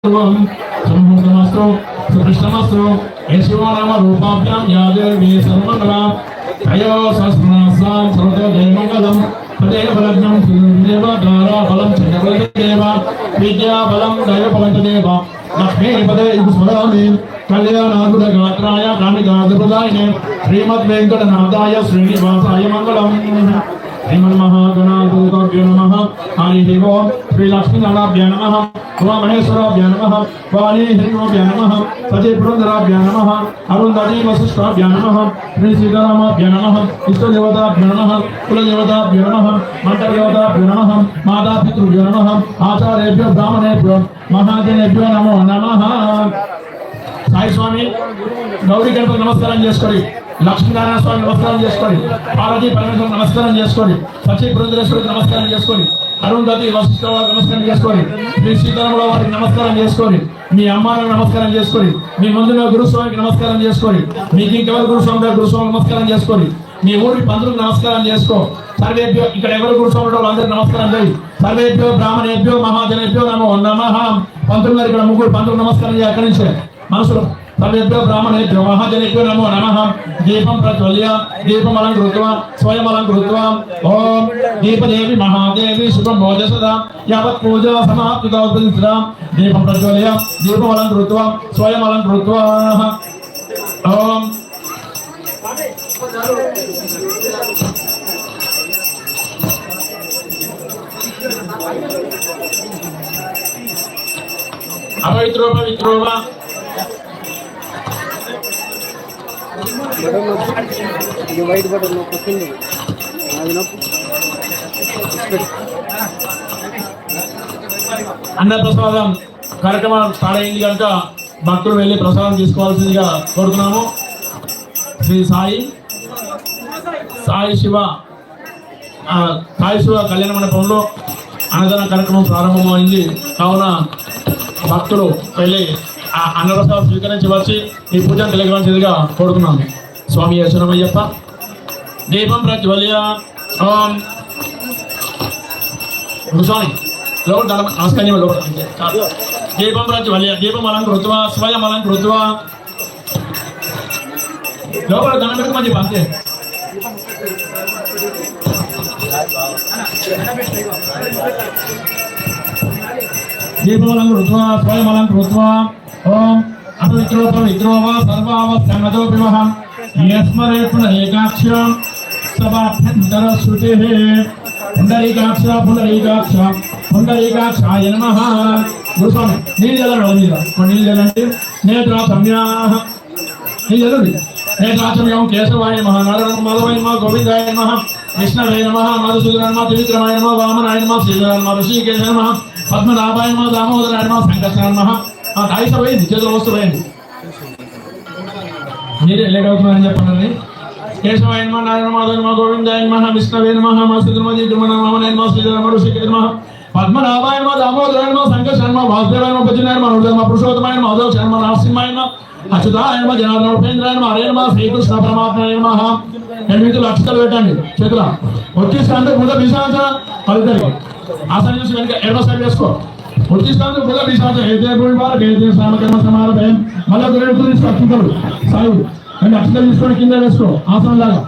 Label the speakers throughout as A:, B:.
A: संभूतमस्तु सुकृष्णमस्तु यशो नाम रूपाभ्यां या देवी सर्वमंगला अयो सहस्रनासां सर्वतो जयमंगलम् तदेव बलज्ञं सुदेव द्वारा बलं चक्रवर्तिदेव विद्या बलं दैवपवन्तदेव लक्ष्मीपदे स्मरामि कल्याणाद्भुतगात्राय कामिकाद्भुताय श्रीमद्वेङ्कटनाथाय श्रीनिवासाय मङ्गलम् श्रीमन्महागणाधिपतये नमः हरिः ओम् श्रीलक्ष्मीनारायणाभ्यां नमः उमामहेश्वराभ्यां नमः वाणीहिरण्यभ्यां नमः सतीपुरन्दराभ्यां नमः अरुन्धती वसिष्ठाभ्यां नमः श्री सीतारामाभ्यां नमः इष्टदेवताभ्यां नमः कुलदेवताभ्यां नमः मन्त्रदेवताभ्यां नमः मातापितृभ्यो नमः आचार्येभ्यो ब्राह्मणेभ्यो महाजनेभ्यो नमो नमः। साई स्वामी गौरी गणपति नमस्कार చేసుకోండి లక్ష్మీనారాయణ స్వామి నమస్కారం చేసుకోండి పార్వతీ పరమేశ్వర నమస్కారం చేసుకోండి సచి పురంధరేశ్వరికి నమస్కారం చేసుకోండి అరుంధతి వశిష్ఠ వారికి నమస్కారం చేసుకోండి శ్రీ సీతారాముల వారికి నమస్కారం చేసుకోండి మీ అమ్మాలకు నమస్కారం చేసుకోండి మీ ముందున్న గురుస్వామికి నమస్కారం చేసుకోండి మీకు ఇంకెవరు గురుస్వామి నమస్కారం చేసుకోండి మీ ఊరి పంతులకు నమస్కారం చేసుకో సర్వేభ్యో ఇక్కడ ఎవరు గురుస్వామి అందరికి నమస్కారం చేయి సర్వేభ్యో బ్రాహ్మణేభ్యో మహాజనేభ్యో నమో నమః పంతులు గారు ఇక్కడ ముగ్గురు పంతులకు నమస్కారం చేయి అక్కడి నుంచే మనసులో सर्वेभ्यो ब्राह्मणेभ्यो महाजनेभ्यो नमो नमः। दीपं प्रज्वल्य दीपमलं कृत्वा स्वयमलं कृत्वा ओम दीपदेवी महादेवी शुभं भोजः सदा यावत् पूजा समाप्तिता उत्पन्नता दीपं प्रज्वल्य दीपमलं कृत्वा स्वयमलं कृत्वा ओम अपवित्रो पवित्रो वा
B: వైట్ బటన్ నొక్కండి అది నొక్కు
A: అన్న ప్రసాదం కార్యక్రమం స్టార్ట్ అయింది కనుక భక్తులు వెళ్ళి ప్రసాదం తీసుకోవాల్సిందిగా కోరుతున్నాము। శ్రీ సాయి శివ కళ్యాణ మండపంలో అన్నదాన కార్యక్రమం ప్రారంభమైంది కావున భక్తులు వెళ్ళి అన్నప్రసాదం స్వీకరించి వచ్చి ఈ పూజను తెలియవలసిందిగా కోరుతున్నాను। స్వామి శరణమయ్యప్ప। దీపం ప్రజ్వల్య ఓం స్వామి లోపల నమస్కారం లోపల దీపం ప్రజ్వల్య దీపం అలంకృత్వా స్వయం అలంకృత్వా లోపల దండం పెట్టుకోమని చెప్పి అంతే। దీపం అలంకృత్వా స్వయం అలంకృత్వా ओम अपवित्रो पवित्रो वा सर्वावस्थानतो विवह यस्मरे पुंडरीकाक्षं सभाभ्यन्तरश्रुतिः पुंडरीकाक्षाय नमः। गुरुस्वामी नीलजलंटे नेत्रासम्याः नेत्रासम्यां केशवाय नमः नारायण माधवाय नमः गोविंदाय नमः विष्णवे नमः मधुसूदनाय नमः त्रिविक्रमाय नमः वामनाय नमः श्रीधराय नमः ऋषिकेशाय नमः पद्मनाभाय नमः दामोदराय नमः संकर्षणाय नमः తాయి సభ అయింది చేతుల వస్తువు అయింది మీరు ఎలాగవుతున్నారని చెప్పండి। కేశవాయ నమః నారాయణ మాధవ నమః గోవిందాయ నమః విష్ణవే నమః మధుసూదనాయ నమః వామనాయ నమః శ్రీధరాయ ఋషికేశాయ నమః పద్మనాభాయ నమః దామోదరాయ నమః సంకర్షణాయ నమః వాసుదేవాయ నమః భజనాయ నమః నమః పురుషోత్తమాయ నమః మాధవాయ నమః నరసింహాయ నమః అచ్యుతాయ నమః జనార్దన ఉపేంద్రాయ నమః హరే నమః శ్రీకృష్ణ పరమాత్మనే నమః। ఎనిమిది అక్షతలు పెట్టండి చేతుల వచ్చేస్తాంటే ముందు విశాంత పలుతారు ఆసనం చూసి వెనక ఎడమ సైడ్ వేసుకో ఉచితాంత బుధ విశాంత ఏదే గురువార గేదే సామకర్మ సమారభయం మళ్ళా గురుడు అక్షతలు సాయి అంటే అక్షతలు తీసుకొని కింద వేసుకో ఆసనం లాగా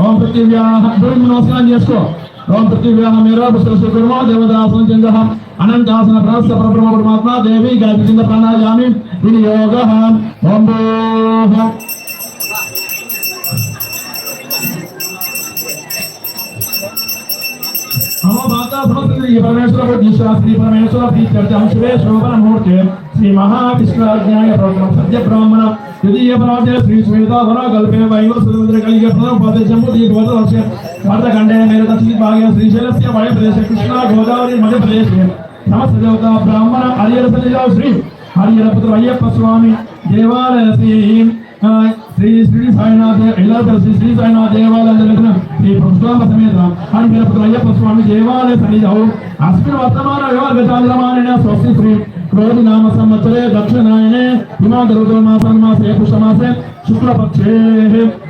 A: ఓం పృథివ్యాః గురువుకి నమస్కారం చేసుకో ఓం పృథివ్యాః మేరా పుష్కరస్య గురుమా దేవదాసనం చందః అనంతాసన ప్రస్థ పరబ్రహ్మ పరమాత్మ దేవి గాయత్రి చంద ప్రాణాయామి వినియోగః ఓం భూః परमेश्वर श्री परमेश्वर श्री शोभन मूर्ति श्री महाविष्णुज्ञाय सद्य ब्राह्मण द्वितीय पराजय श्री श्वेतावरा कल्पे वैव सुरेंद्र कलिगे पदे जम्बूदीप वदस्य भारतखंडे मेरे दक्षिण भागे श्रीशैलस्य वायु प्रदेश कृष्णा गोदावरी मध्य प्रदेश समस्त देवता ब्राह्मण हरिहर सन्निधान श्री हरिहर पुत्र अय्यप्प स्वामी देवालय श्री श्री साईनाथ श्री साईनाथ देवालय श्री पुष्पांब समेत हरिहर पुत्र अय्यप्प स्वामी देवालय सन्निधौ अस्मिन् वर्तमान व्यवहारगतालमानेन स्वस्ति श्री क्रोधि नाम संवत्सरे दक्षिणायने हिमाद्रौतो मासे पुष्यमासे शुक्लपक्षे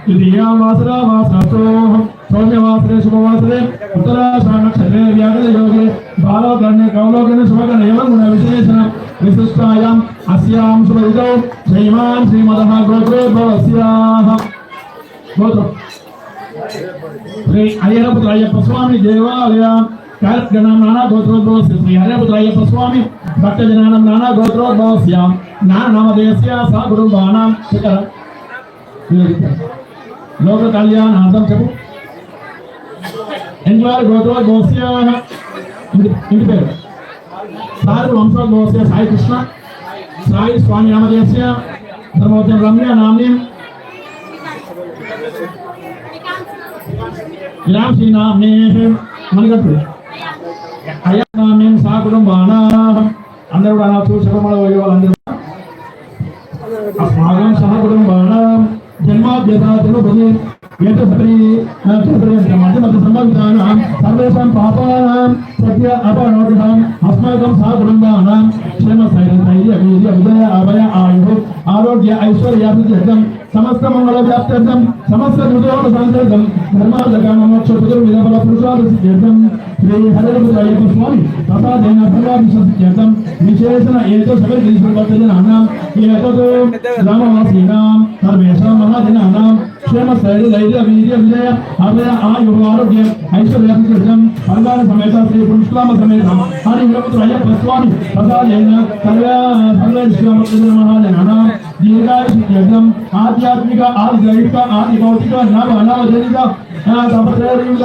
A: द्वितीया वासरा वासरतो सौम्यवासरे शुभवासरे उत्तराषाढनक्षत्रे व्याघ्रयोगे बालोकर्णे कौलोकर्णे शुभकर्णे एवं गुणविशेषण विशिष्टायाम् अस्यां शुभयुतौ श्रीमान् श्रीमदः गोत्रोद्भवस्याः गोत्रो श्री अय्यप्पा अय्यप्पा स्वामी देवालय कार्यक्रमं नाना गोत्रोद्भवस्य श्री अय्यप्पा अय्यप्पा स्वामी भक्तजनानां नाना गोत्रोद्भवस्य नामदेयस्य सा गुरुबाणां शिखर लोक कल्याणार्थं చెప్పు ఎన్వర్ గోత్రోద్భవस्य ఇంటి పేరు సాయి వంశోద్భవस्य సాయి కృష్ణ సాయి స్వామి నామదేయस्य ధర్మవచన రమ్య నామ్ని विराम श्री नाम ने मनगट्टू अय्या नाम ने सा कुटुंबाना अंदर उड़ाना तो शर्मला वही वाला अंदर अस्माकं सह कुटुंबाना जन्माद्यता तेलु बने ये तो सभी मध्य मध्य संबंधानां सर्वेषां पापानां सत्य अपनोदितां अस्माकं सह कुटुंबानां क्षेम स्थैर्य वीर्य विजय अभय आयु आरोग्य ऐश्वर्याभिवृद्ध्यर्थं समस्त मंगल व्याप्त्यर्थं समस्त दुर्दोष शान्त्यर्थं धर्मार्थ मोक्ष चतुर्विध पुरुषार्थसिद्ध्यर्थं श्री हरिहरपुत्रायप्पा स्वामी प्रसादेन फलाभिषसिद्ध्यर्थं विशेषण एतत् सकल गिरिशभक्तजनानां एतत् ग्रामवासीनां सर्वेषां महाजनानां क्षेम स्थैर्य धैर्य वीर्य विजय अभय आयु आरोग्य ऐश्वर्याभिवृद्ध्यर्थं परिवार समेत श्री पुष्कलाम समेत हरिहरपुत्रायप्पा स्वामी प्रसादेन सर्वेषां महाजनानां दीर्घायुष्यर्थं आध्यात्मिक आदिदैविक आदि भौतिक नव अनवजनिक तपत्रयं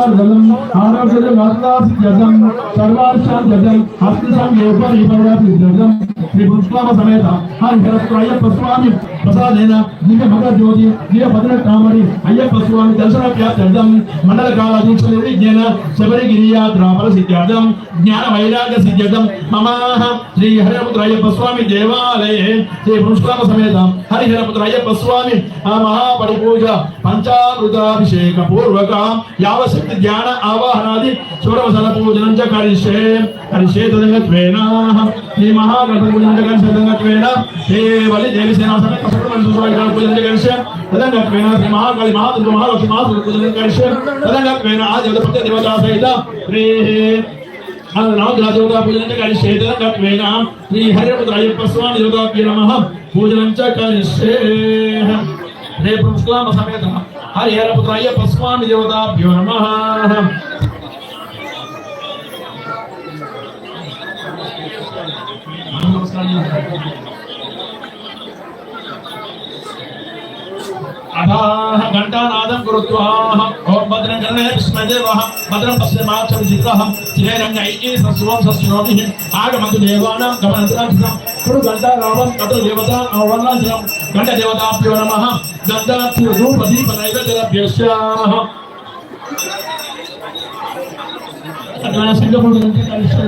A: आरोग्य वासनासिद्ध्यर्थं सर्वार्थार्थं हस्तसंयोगपरि परिवर्तितं श्री पुष्कलाम समेत हरिहरपुत्रायप्पा स्वामी प्रसादेन दिव्य मकर ज्योति दिव्य भद्रकामणि अय्यप्पा स्वामी दर्शन प्राप्त्यर्थं मंडल काल दीक्षा निर्विघ्नेन शबरिगिरि यात्रा फलसिद्ध्यर्थं ज्ञान वैराग्य सिद्ध्यर्थं मम श्री हरिहरपुत्रायप्पा स्वामी देवालये श्री पुष्कलाम समेत हरिहरपुत्रायप्पा स्वामी महापरिपूजा पंचामृताभिषेक पूर्वक यावशक्ति ध्यान आवाहनादि षोडशल पूजनं च करिष्ये तदंगत्वेन श्री महागणपति पूजनं च करिष्ये तदंगत्वेन हे बलि देवी सेना समेत सकल सुसवाई पूजनं च करिष्ये तदंगत्वेन श्री महाकाली महादुर्गा महालक्ष्मी महासुर पूजनं करिष्ये तदंगत्वेन आदि देवता देवता सहित श्री नवग्रह देवता पूजनं च करिष्ये तदंगत्वेन श्री हरिहरपुत्रायप्पा स्वामी देवताभ्यो नमः पूजनं च करिष्ये रे पुष्कलाम समेत हरिहरपुत्रायप्पा स्वामी देवताभ्यो नमः अथाह घंटानादं कुरुत्वा ओम भद्रं कर्णेभिः विष्णुदेवः भद्रं पश्येमाक्षभिजिह्वः श्रीरङ्गैः सस्वं आगमन्तु देवानां गमनत्राक्षं कुरु घंटारावं तत्र देवता आवर्णाचलं घंटदेवताभ्यो नमः गन्धारूपदीपनैवेद्यभ्यश्चाः अतः सिंहपूजनं करिष्ये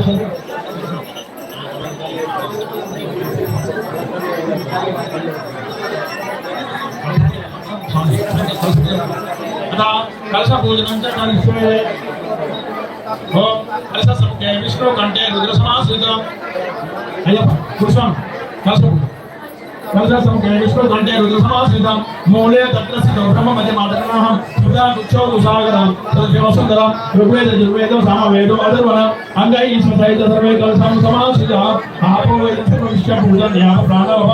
A: कलश पूजनं च करिष्ये ओम कलश समुखे विष्णु कंठे रुद्र समाश्रितम् अय्यप्पा पुरुषं कलश समुखे विष्णु कंठे रुद्र समाश्रितम् मूले तत्र स्थितो ब्रह्म मध्ये मातरः सुधा गुच्छो दुसागरः तद्देवसुन्दरः ऋग्वेद यजुर्वेद सामवेद अथर्वण अंगैः सहित सर्वे कलशं समाश्रितः आपो वेदस्य विश्व पूजन याम प्राणवः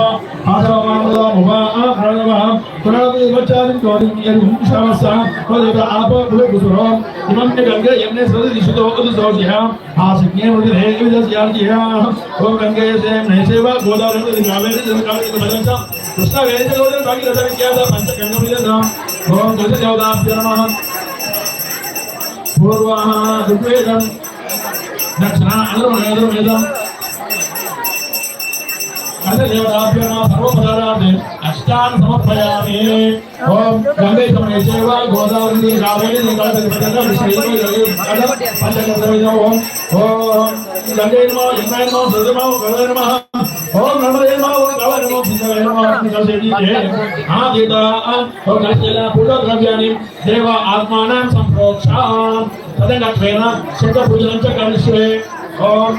A: आदरवामदा मुभा प्रणवः पुनर्वचारिं गौरिं यं शवस्य वदेव आपो गुरुसुरो इमं गंगे यम्ने सदि दिशतो उदसोज्यः आसिज्ञे मुदिरे विदस्यार्जिः ओम गंगे से नैसेवा गोदावरी कावेरी जलकावेरी भजनसा कृष्ण वेद गोदर भागीरथ विद्यादा पंचगंगमिदं ओम गजदेवताभ्यो नमः पूर्वाः ऋग्वेदं दक्षिणा अधर्वणेदं देवताभ्यो नमः सर्वपदार्थान् अष्टान् समर्पयामि ओम गंगे समये सेवा गोदावरी कावेरी जलकावेरी भजनसा पंचगंगमिदं ओम गंगे नमः यमुने नमः सरस्वती नमः गंगे नमः ओम नर्मदे नमः ओम कावेरी नमः सिंधवे नमः कलशेति आदिता ओम कलशेला पूजा द्रव्याणि देव आत्मानां संप्रोक्षां तदंगत्वेन सिद्धपूजनं च करिष्ये ओम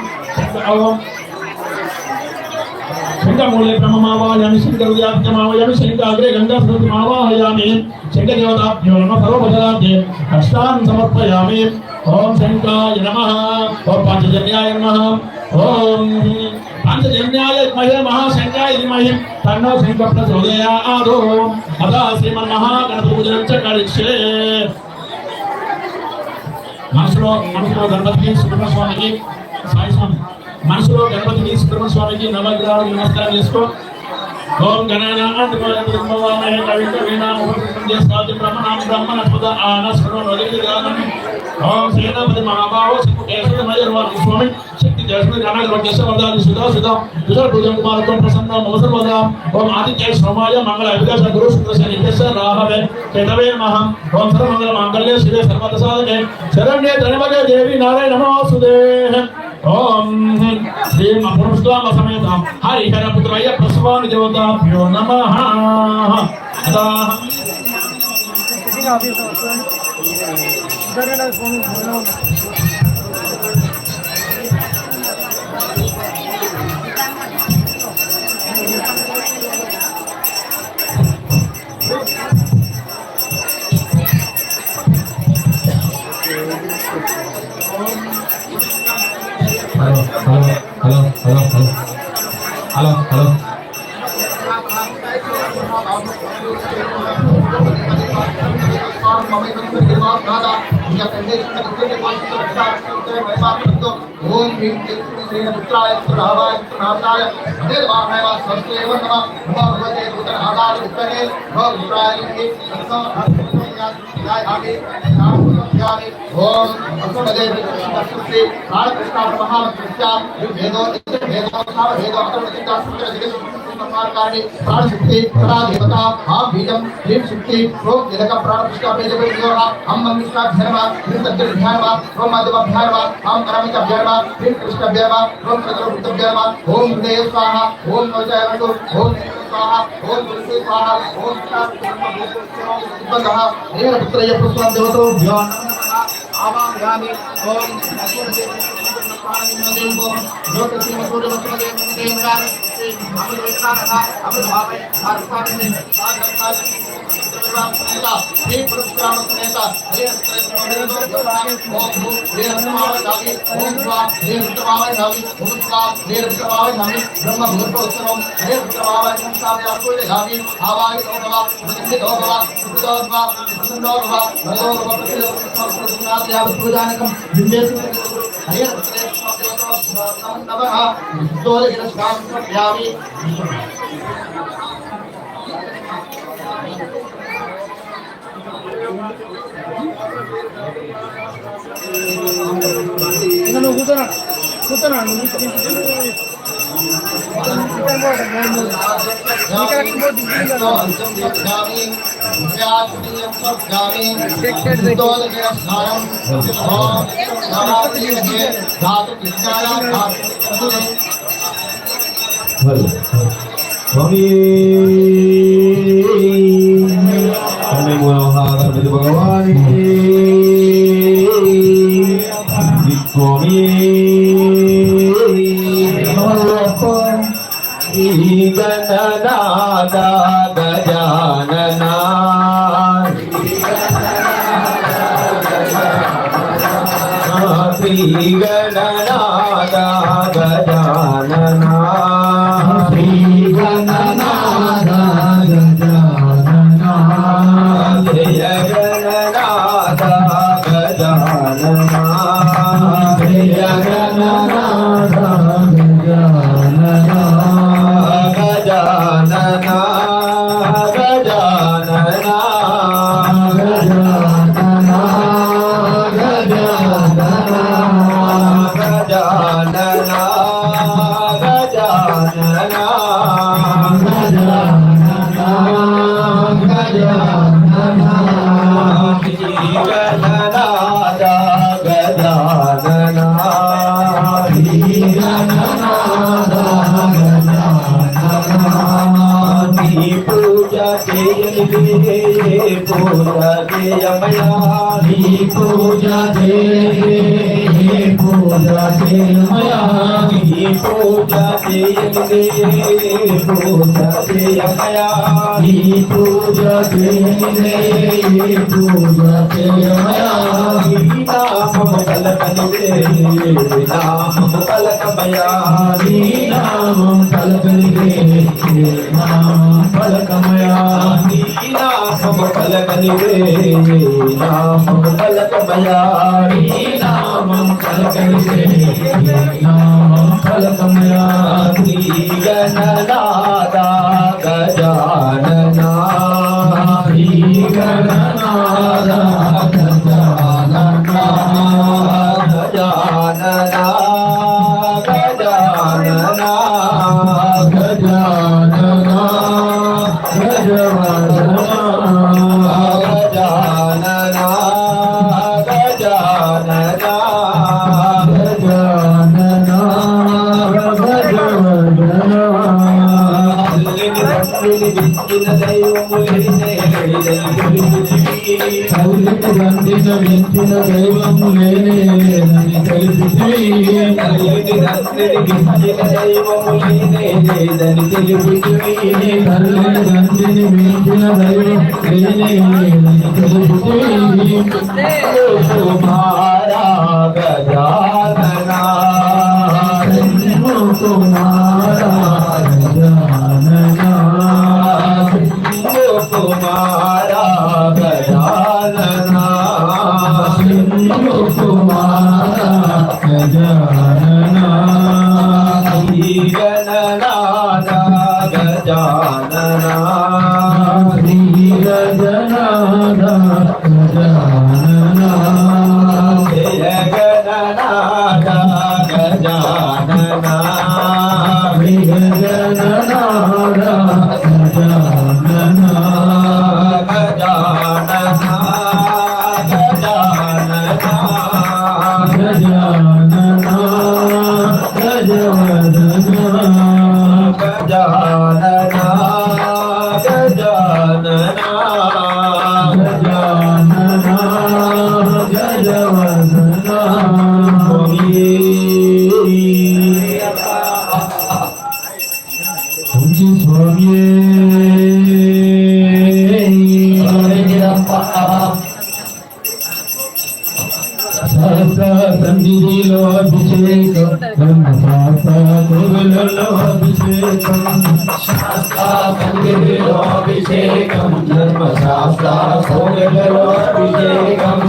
A: शङ्खमूले ब्रह्ममावायामि शङ्करुद्याप्तमावायामि शङ्काग्रे गङ्गास्मृतिमावाहयामि शङ्करदेवताभ्यो नमः सर्वभजनाभ्ये अष्टान् समर्पयामि ओम शङ्काय नमः ओम पाञ्चजन्याय नमः ओम पाञ्चजन्याय विद्महे महाशङ्काय धीमहि तन्नो शङ्खः प्रचोदयात् अतः श्रीमन्महागणपतिपूजनं च करिष्ये మనసులో గణపతికి సుబ్రహ్మణ్య స్వామికి సాయి స్వామి మనసులో గణపతికి సుబ్రహ్మణ్య స్వామికి నవగ్రహాలకు నమస్కారం చేసుకో ఓం గణానాథ బ్రహ్మవామహే కవిం కవీనాముపనిషద్దే సాధి బ్రహ్మణాం బ్రహ్మణస్పద ఆనస్కరో నదిగానం ఓం సేనాపతి మహాభావో శక్తికేశ్వర మయర్వాణ స్వామి శక్తి దేశముని గణాధిపత్యస్య వరదాని సుధా సుధా దుజ పూజం కుమారత్వం ప్రసన్న మమసర్వదా ఓం ఆదిత్యాయ శ్రమాయ మంగళ అభిలాష గురు శుక్రస్య నిత్యస్య రాహవే కేతవే నమః ఓం సర్వమంగళ మాంగళ్యే శివే సర్వదసాదకే శరణ్యే ధనమగే దేవి నారాయణ నమోస్తుతే ओम श्री महापुरुषोत्तम समेत हरिहर पुत्राय प्रसवान देवताभ्यो नमः हेलो ओम पुत्राय पुत्रभावाय पुत्रनाथाय देवाय स्वस्तेव नमः भगवते पुत्रनाथाय उत्तरे भगवताय आगे ओम अस्मदे विष्णुस्ते कृष्ण महामंत्रस्या वेदो वेदो वेदो अतर्वचितास्मृतिः कारणे प्राण शक्ति प्रा देवता हम बीजम ह्रीं शक्ति ओम निरक प्राण पुष्टा पेजोहा हम मंगलका धर्मा ह्रीं तद्र ध्यानवा ओम माधव ध्यानवा हम करमिक ध्यानवा ह्रीं कृष्ण ध्यानवा ओम चतुर्भुज ध्यानवा ओम हृदय स्वाहा ओम नवजयवंतु ओम स्वाहा ओम तुलसी स्वाहा ओम बंधः हेर पुत्रय पुष्पं देवतो ध्यान आवाहयामि ओम पूजा పూజా చేయమయా నీ పూజా చేయనిదే పూజా చేయమయా నీ పూజా చేయనిదే పూజా చేయమయా నీ నామము పలకనిదే నామము పలకమయా నీ నామం పలకనిదే నామం పలకమయా నీ నామము పలకనిదే నామము పలకమయా నీ నామం పలకనిదే నామం పలకమయా నీ గణనాదా గజాననా నీ గణనాదా గజాననా గజాననా గజాననా గజాననా గజాననా గజాననా వించిన దైవము లేని తల్లిదండ్రిని మించిన దైవం కుమారా గజాననా కుమారా గజాననా కుమారా గజాననా కుమారా గజాననా గణనాదా గజాననా గజనాదా గజాననా జయ గణనాదా గజాననా గజనాదా గజాననా గజాననా గజాననా గజాననా గజవదనా గజాననా గజాననా గజాననా గజవదనా స్వామి సన్నిధిలో అభిషేకం ధర్మశాస్త్రలో అభిషేకం సన్నిధిలో అభిషేకం ధర్మశాస్త్రలో అభిషేకం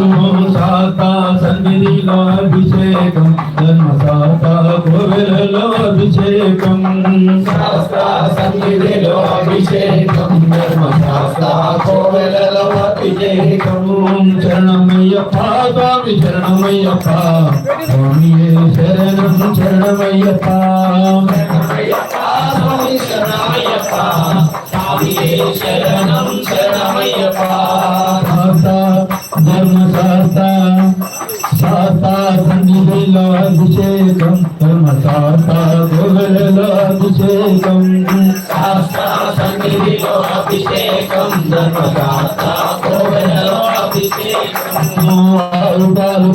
A: సన్నిధిలో అభిషేకం ధర్మశాస్త్రలో అభిషేకం సన్నిధిలో అభిషేకం ధర్మశాస్త్రలో అభిషేకం శరణమయ్యప్ప స్వామి శరణమయ్యప్ప స్వామియే శరణం శరణమయ్యప్ప స్వామి శరణమయ్యప్ప స్వామియే శరణం శరణమయ్యప్ప ధర్మశాస్త్ర శాస్త్ర సన్నిధిలో అభిషేకం ధర్మశాస్త్ర గోవిలో అభిషేకం శాస్త్ర సన్నిధిలో అభిషేకం ధర్మశాస్త్ర గోవిలో అభిషేకం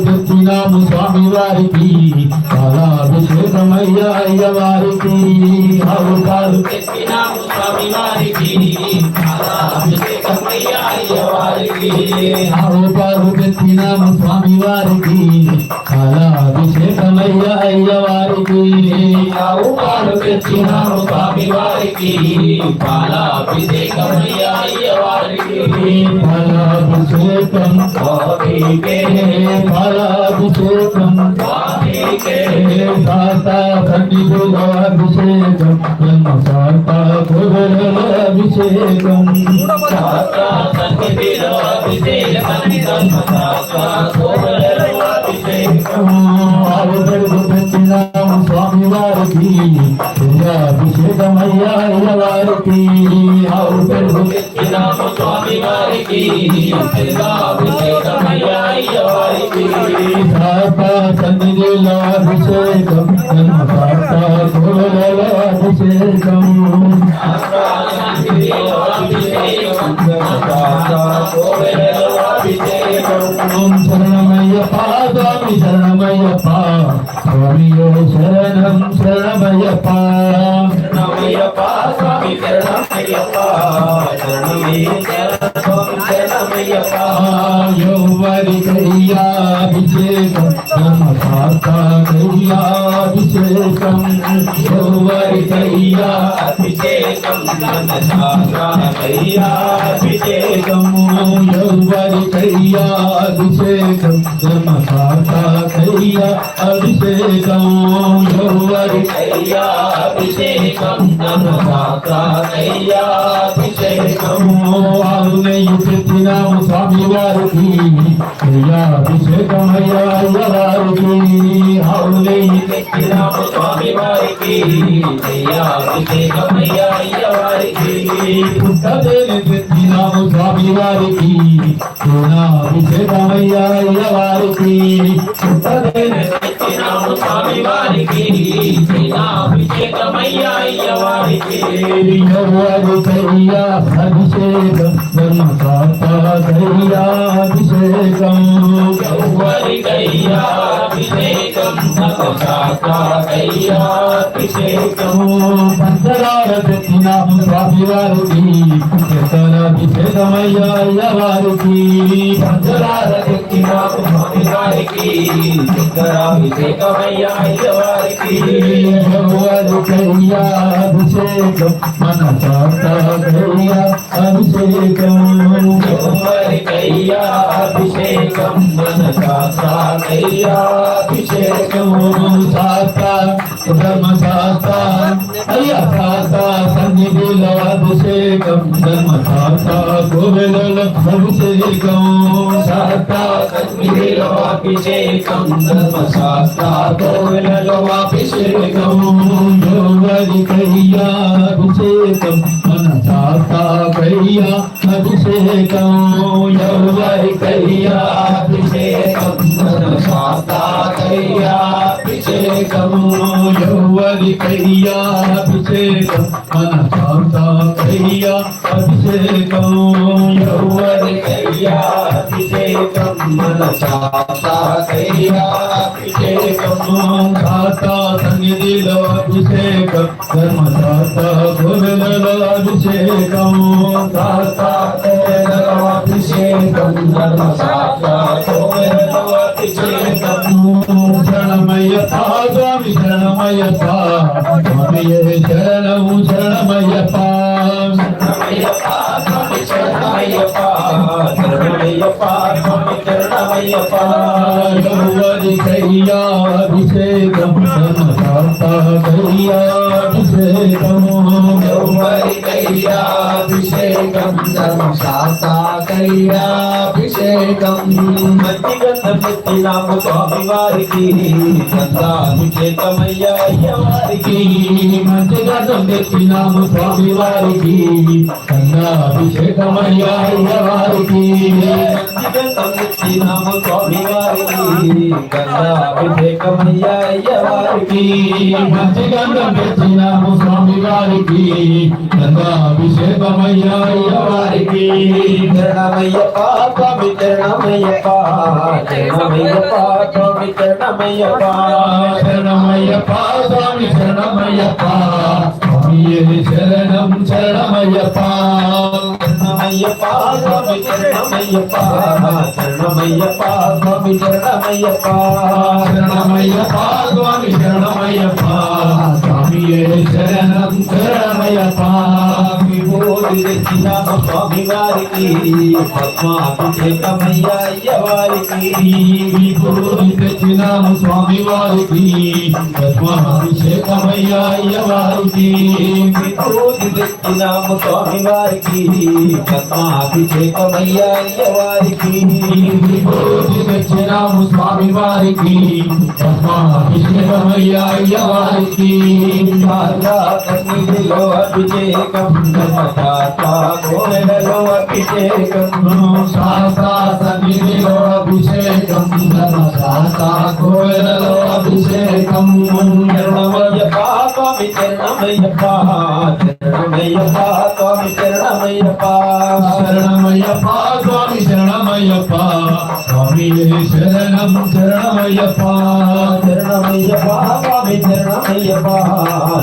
A: పెట్టినాము స్వామి వారికి పాలాభిషేకమయ్యా అయ్య వారికి అవతారు పెట్టినాము స్వామి వారికి పాలాభిషేకమయ్యా అయ్య వారికి అవతారు పెట్టినాము స్వామి వారికి పాలాభిషేకమయ్యా అయ్య వారికి అవతారు పెట్టినాము స్వామి వారికి పాలాభిషేకమయ్యా అయ్య వారికి పాలాభిషేకం స్వామికే పాలాభిషేకం స్వామికే శాస్త్ర సన్నిధిలో అభిషేకం బ్రహ్మశాస్త్ర గోవిలో అభిషేకం శాస్త్ర సన్నిధిలో అభిషేకం బ్రహ్మశాస్త్ర గోవిలో అభిషేకం అవతరుడు పెట్టినాము స్వామి వారికి అభిషేకమయ్యా అయ్య వారికి అవతరుడు పెట్టినాము స్వామి వారికి అభిషేకమయ్యా అయ్య వారికి శాస్త్ర సన్నిధిలో అభిషేకం ధర్మశాస్త్ర గోవిలో అభిషేకం శాస్త్ర సన్నిధిలో అభిషేకం ధర్మశాస్త్ర గోవిలో అభిషేకం శరణమయ్యప్ప స్వామి శరణమయ్యప్ప శరణం శరణమయ్యప్ప
C: శరణమయ్యప్ప స్వామి శరణమయ్యప్ప శరణమయ్యప్ప స్వామి శరణమయ్యప్ప
A: యౌవరికయ్యాభిషేకం ధర్మశాస్త్రకయ్యాభిషేకం
C: యౌవరికయ్యాభిషేకం ధర్మశాస్త్రకయ్యాభిషేకం
A: యౌవరికయ్యాభిషేకం ధర్మశాస్త్రకయ్యాభిషేకం
C: యౌవరికయ్యాభిషేకం ధర్మశాస్త్రకయ్యాభిషేకం
A: ఆరునయ్యి పెట్టినాము స్వామి వారికి అయ్యాభిషేకమయ్యాయ వారికి ఆరునయ్యి
C: పెట్టినాము స్వామి వారికి అయ్యాభిషేకమయ్యాయ వారికి
A: పుట్టదేని పెట్టినాము స్వామి వారికి అభిషేకమయ్యాయ వారికి పుట్టదేని
C: పెట్టినాము స్వామి వారికి అభిషేకమయ్యాయ వారికి
A: యౌవరికయ్యా అభిషేకం ధర్మశాస్త్రకయ్యాభిషేకం
C: యౌవరికయ్యాభిషేకం ధర్మశాస్త్రకయ్యాభిషేకం
A: పంచదార పెట్టినాము స్వామి వారికి అభిషేకమయ్యాయ వారికి
C: పంచదార పెట్టినాము స్వామి వారికి అభిషేకమయ్యాయ వారికి
A: యౌవరికయ్యా అభిషేకం మన శాస్త్రకయ్యా అభిషేకం
C: యౌవరికయ్యాభిషేకం మనసాకయ్యాభిషేకం
A: శాస్త్ర ధర్మశాస్త్ర అయ్యా శాస్త్ర సన్నిధిలో అభిషేకం ధర్మశాస్త్ర గోవిందుల అభిషేకం
C: శాస్త్ర సన్నిధిలో అభిషేకం ధర్మశాస్త్ర కోవిలలో అభిషేకం
A: యౌవరికయ్యా అభిషేకం మన శాస్త్రకయ్యా అభిషేకం
C: యౌవరికయ్యాభిషేకం మనసాకయ్యాభిషేకం
A: యౌవరికయ్యా అభిషేకం మన శాస్త్రకయ్యా అభిషేకం
C: యౌవరికయ్యాభిషేకం మనసాకయ్యాభిషేకం
A: శాస్త్ర సన్నిధిలో అభిషేకం ధర్మశాస్త్ర గోవిందుల అభిషేకం
C: అభిషేకం ధర్మశాస్త్ర కోవిలలో అభిషేకం
A: శరణమయ్యప్ప స్వామి శరణమయ్యప్ప స్వామియే శరణము శరణమయ్యప్ప
C: శరణమయ్యప్ప స్వామి శరణమయ్యప్ప శరణమయ్యప్ప స్వామి శరణమయ్యప్ప
A: యౌవరికయ్యా అభిషేకం ధర్మశాస్త్రకయ్యా అభిషేకం
C: యౌవరికయ్యాభిషేకం ధర్మశాస్త్రకయ్యాభిషేకం మధ్యగంధం పెట్టినాము స్వామి వారికి గంధాభిషేకమయ్యాయ వారికి
A: మంచిగంధం పెట్టినాము స్వామి వారికి అభిషేకమయ్యాయ వారికి
C: మధ్యగంధం పెట్టినాము స్వామి వారికి గంధాభిషేకమయ్యాయ వారికి
A: మంచిగంధం పెట్టినాము స్వామి వారికి అభిషేకమయ్యాయ వారికి
C: శరణమయ్యప్ప స్వామి శరణమయ్యప్ప శరణమయ్యప్ప స్వామి శరణమయ్యప్ప
A: శరణమయ్యప్ప స్వామి శరణమయ్యప్ప స్వామియే శరణం శరణమయ్యప్ప
C: శరణమయ్యప్ప స్వామి శరణమయ్యప్ప శరణమయ్యప్ప స్వామి శరణమయ్యప్ప
A: శరణమయ్యప్ప స్వామి శరణమయ్యప్ప స్వామియే శరణం శరణమయ్యప్ప
C: విభూతి తెచ్చినాము స్వామి వారికి పద్మాభిషేకమయ్యాయ వారికి
A: విభూతి తెచ్చినాము స్వామి వారికి పద్మాభిషేకమయ్యాయ వారికి
C: విభూతి తెచ్చినాము స్వామి వారికి పద్మాభిషేకమయ్యాయ వారికి
A: విభూతి తెచ్చినాము స్వామి వారికి పద్మాభిషేకమయ్యాయ వారికి
C: సన్నిధిలో అభిషేకం కోవెలలో అభిషేకం
A: శాస్త్ర సన్నిధిలో అభిషేకం ధర్మశాస్త్ర కోవెలలో అభిషేకం
C: శరణమయ్యప్ప స్వామి శరణమయ్యప్ప శరణమయ్యప్ప స్వామి శరణమయ్యప్ప
A: శరణమయ్యప్ప స్వామి శరణమయ్యప్ప స్వామి శరణం శరణమయ్యప్ప
C: శరణమయ్యప్ప స్వామి శరణమయ్యప్ప శరణమయ్యప్ప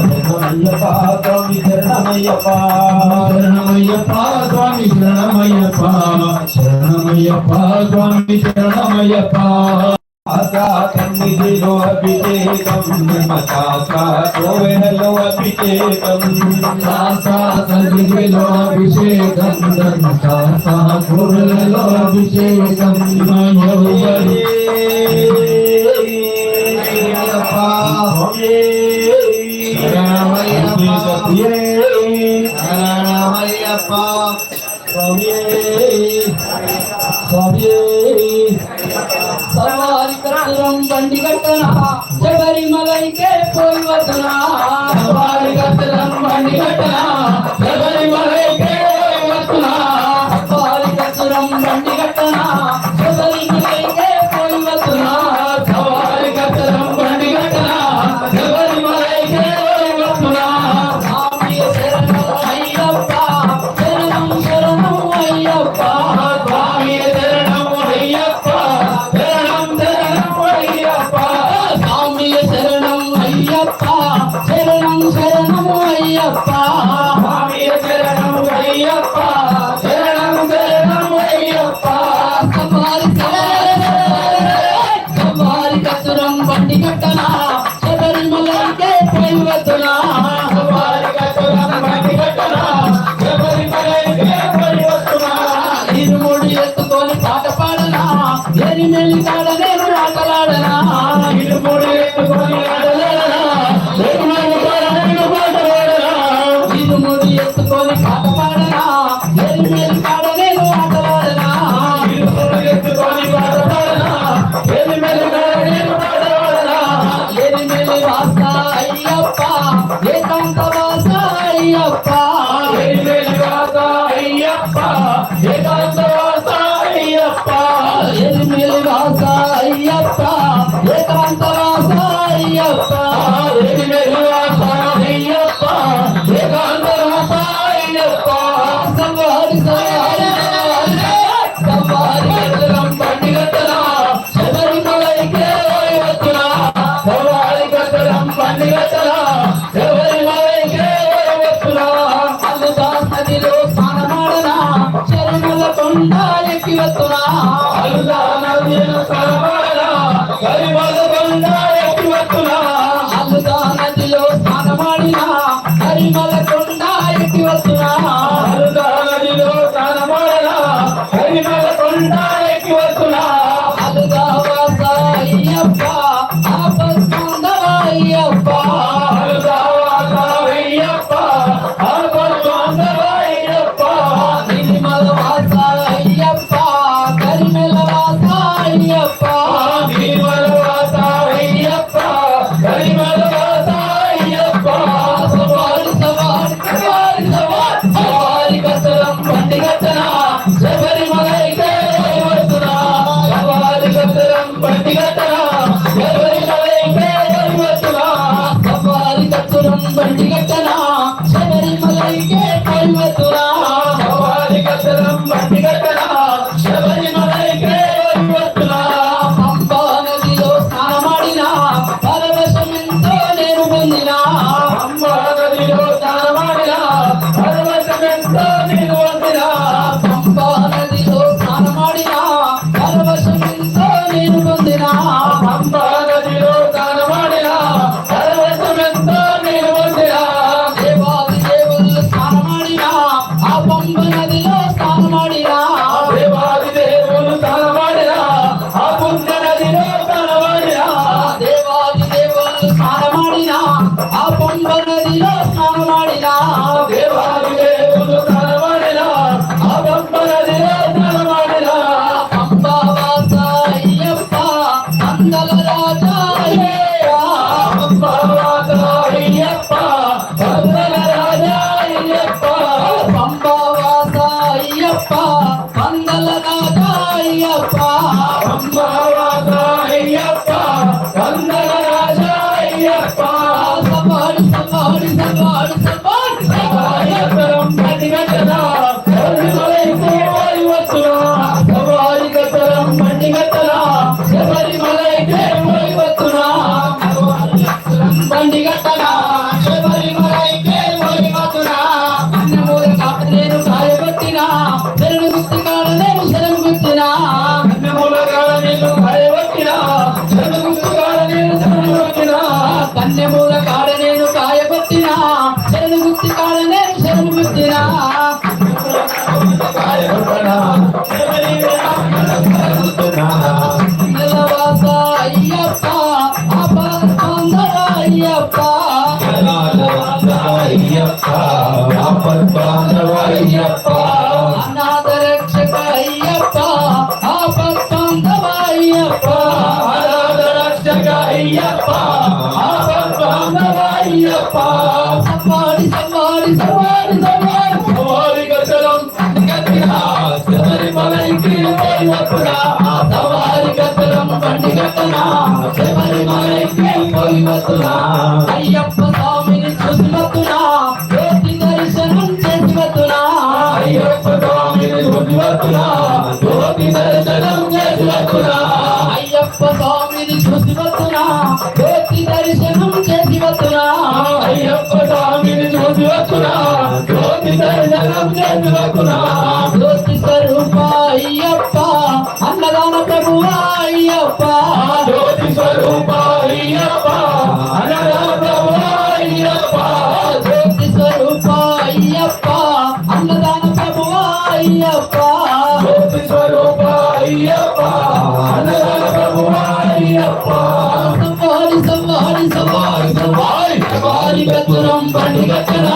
C: శరణమయ్యప్ప స్వామి శరణమయ్యప్ప
A: శరణమయ్యప్ప స్వామి శరణమయ్యప్ప శరణమయ్యప్ప స్వామి శరణమయ్యప్ప
C: ఆశా సన్నిధిలో అభిషేకం మతాసా కోవెలలో అభిషేకం
A: శాస్త్ర సన్నిధిలో అభిషేకం ధర్మశాస్త్ర గురులలో అభిషేకం
D: సవారి కట్టడం బండి కట్టనా శబరిమలైకే పోయి వస్తున్నా సవారి కట్టడం బండి కట్టనా శబరిమలైకే పోయి వస్తున్నా సవారి కట్టడం బండి కట్టనా శబరిమలైకే పోయి వస్తున్నా సవారి కట్టడం బండి కట్టనా శబరిమలైకే పోయి వస్తున్నా స్వామి శరణం అయ్యప్ప శరణం శరణం అయ్యప్ప స్వామి శరణం అయ్యప్ప స్వామి శరణం అయ్యప్ప శరణం శరణం అయ్యప్ప స్వామి శరణం అయ్యప్ప శరణం శరణం అయ్యప్ప సవారి కసురం బండి కట్టనా శబరిమలైకే పోయి వస్తున్నా సవారి కసురం బండి కట్టనా శబరిమలైకే పోయి వస్తున్నా ఇరుముడి ఎత్తుకొని పాట పాడనా ఎరిమెల్లి కాడ నేను ఆటలాడనా ఇరుముడి ఎత్తుకొని ఆటలాడనా ఎరిమెల్లి కాడ నేను పాటలాడనా ఇరుముడి ఎత్తుకొని పాట పాడనా ఎరిమెల్లి కాడ నేను ఆటలాడనా ఇరుముడి ఎత్తుకొని పాట పాడనా ఎరిమెల్లి కాడ నేను ఆటలాడనా ఎరిమెల్లి వాస అయ్యప్ప ఏకాంత వాస అయ్యప్ప ఎరిమెల్లి వాస అయ్యప్ప ఏకాంత వాస అయ్యప్ప ఎరిమెల్లి వాస అయ్యప్ప ఏకాంత వాస అయ్యప్ప ఎరిమెల్లి వాస అయ్యప్ప ఏకాంత వాస అయ్యప్ప సవారి సవారి సవారి కట్టడం బండి కట్టనా శబరిమలైకే పోయి వస్తున్నా సవారి కట్టడం బండి కట్టనా శబరిమలైకే పోయి వస్తున్నా అల్లుదా నదిలో స్నానమాడనా శరణుల కొండ ఎక్కి వస్తున్నా అల్లుదా నదిలో స్నానమాడనా గరిమల కొండ ఎక్కి వస్తున్నా అల్లుదా నదిలో స్నానమాడినా గరిమల కొండ ఎక్కి వస్తున్నా అల్లుదా నదిలో స్నానమాడనా గరిమల కొండ ఎక్కి వస్తున్నా అల్లుదా వాస అయ్యప్ప ఆపస్కందవ అయ్యప్ప అల్లుదా వాస అయ్యప్ప ఆపస్కందవ అయ్యప్ప నిర్మల వాస అయ్యప్ప కరిమెల వాస అయ్యప్ప నిర్మల వాస అయ్యప్ప కరిమెల వాస అయ్యప్ప సవారి సవారి సవారి సవారి సవారి కట్టడం బండి కట్టనా శబరిమలైకే పోయి వస్తున్నా సవారి కట్టడం బండి కట్టనా శబరిమలైకే పోయి వస్తున్నా సవారి కట్టడం బండి కట్టనా శబరిమలైకే పోయి వస్తున్నా సవారి కట్టడం బండి కట్టనా శబరిమలైకే పోయి వస్తున్నా పంపా నదిలో స్నానమాడినా పరవశమెంతో నేను పొందినా పంపా నదిలో స్నానమాడినా పరవశమెంతో నేను పొందినా పంపా నదిలో స్నానమాడినా పరవశమెంతో నేను పొందినా పంపా నదిలో స్నానమాడినా పరవశమెంతో నేను పొందినా దేవాది దేవుళ్ళు స్నానమాడినా ఆ పంప నదిలో స్నానమాడినా దేవాది దేవుళ్ళు స్నానమాడినా ఆ పుణ్య నదిలో స్నానమాడినా దేవాది దేవుళ్ళు స్నానమాడినా ఆ పంప నదిలో స్నానమాడినా దేవాది దేవుళ్ళు స్నానమాడినా
C: ఆపద్బాంధవయ్యప్ప
D: అనాథ రక్షక అయ్యప్ప ఆపద్బాంధవయ్యప్ప
C: అనాథ రక్షక అయ్యప్ప ఆపద్బాంధవయ్యప్ప
D: సవారి సవారి సవారి సవారి
C: సవారి గతరం గతిరా శబరిమలైకి పోయినప్పుడా
D: సవారి గతరం బండి గతనా శబరిమలైకి పోయి వస్తున్నా అయ్యప్ప స్వామిని చూసి వస్తున్నా జ్యోతి దర్శనం చేసి వస్తున్నా
C: అయ్యప్ప స్వామిని చూసి వస్తున్నా జ్యోతి దర్శనం చేసి వస్తున్నా
D: అయ్యప్ప స్వామిని చూసి వస్తున్నా జ్యోతి దర్శనం చేసి వస్తున్నా
C: అయ్యప్ప స్వామిని చూసి వస్తున్నా జ్యోతి దర్శనం చేసి వస్తున్నా
D: జ్యోతి స్వరూప అయ్యప్ప అన్నదాన ప్రభు అయ్యప్ప
C: జ్యోతి స్వరూప అయ్యప్ప అన్నదాన ప్రభు అయ్యప్ప
D: జ్యోతి స్వరూప అయ్యప్ప అన్నదాన ప్రభు అయ్యప్ప
C: జ్యోతి స్వరూప అయ్యప్ప అన్నదాన ప్రభు అయ్యప్ప
D: సవారి సవారి సవారి సవారి సవారి గతురం బండి గతనా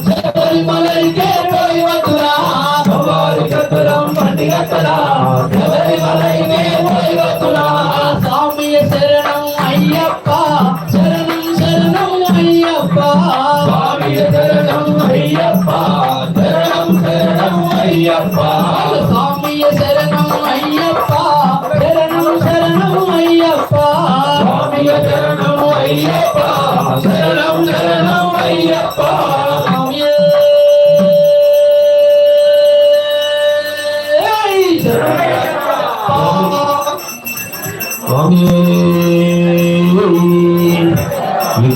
D: శబరిమలైకే పోయి వతురా
C: సవారి గతరం బండి గతరా శబరిమలైకే పోయి వస్తున్నా
D: స్వామియ శరణం అయ్యప్ప శరణం శరణం అయ్యప్ప
C: స్వామి శరణం అయ్యప్ప శరణం శరణం అయ్యప్ప
D: స్వామియ శరణం అయ్యప్ప శరణం శరణం అయ్యప్ప
C: స్వామి శరణం అయ్యప్ప శరణం శరణం అయ్యప్ప
D: స్వామియే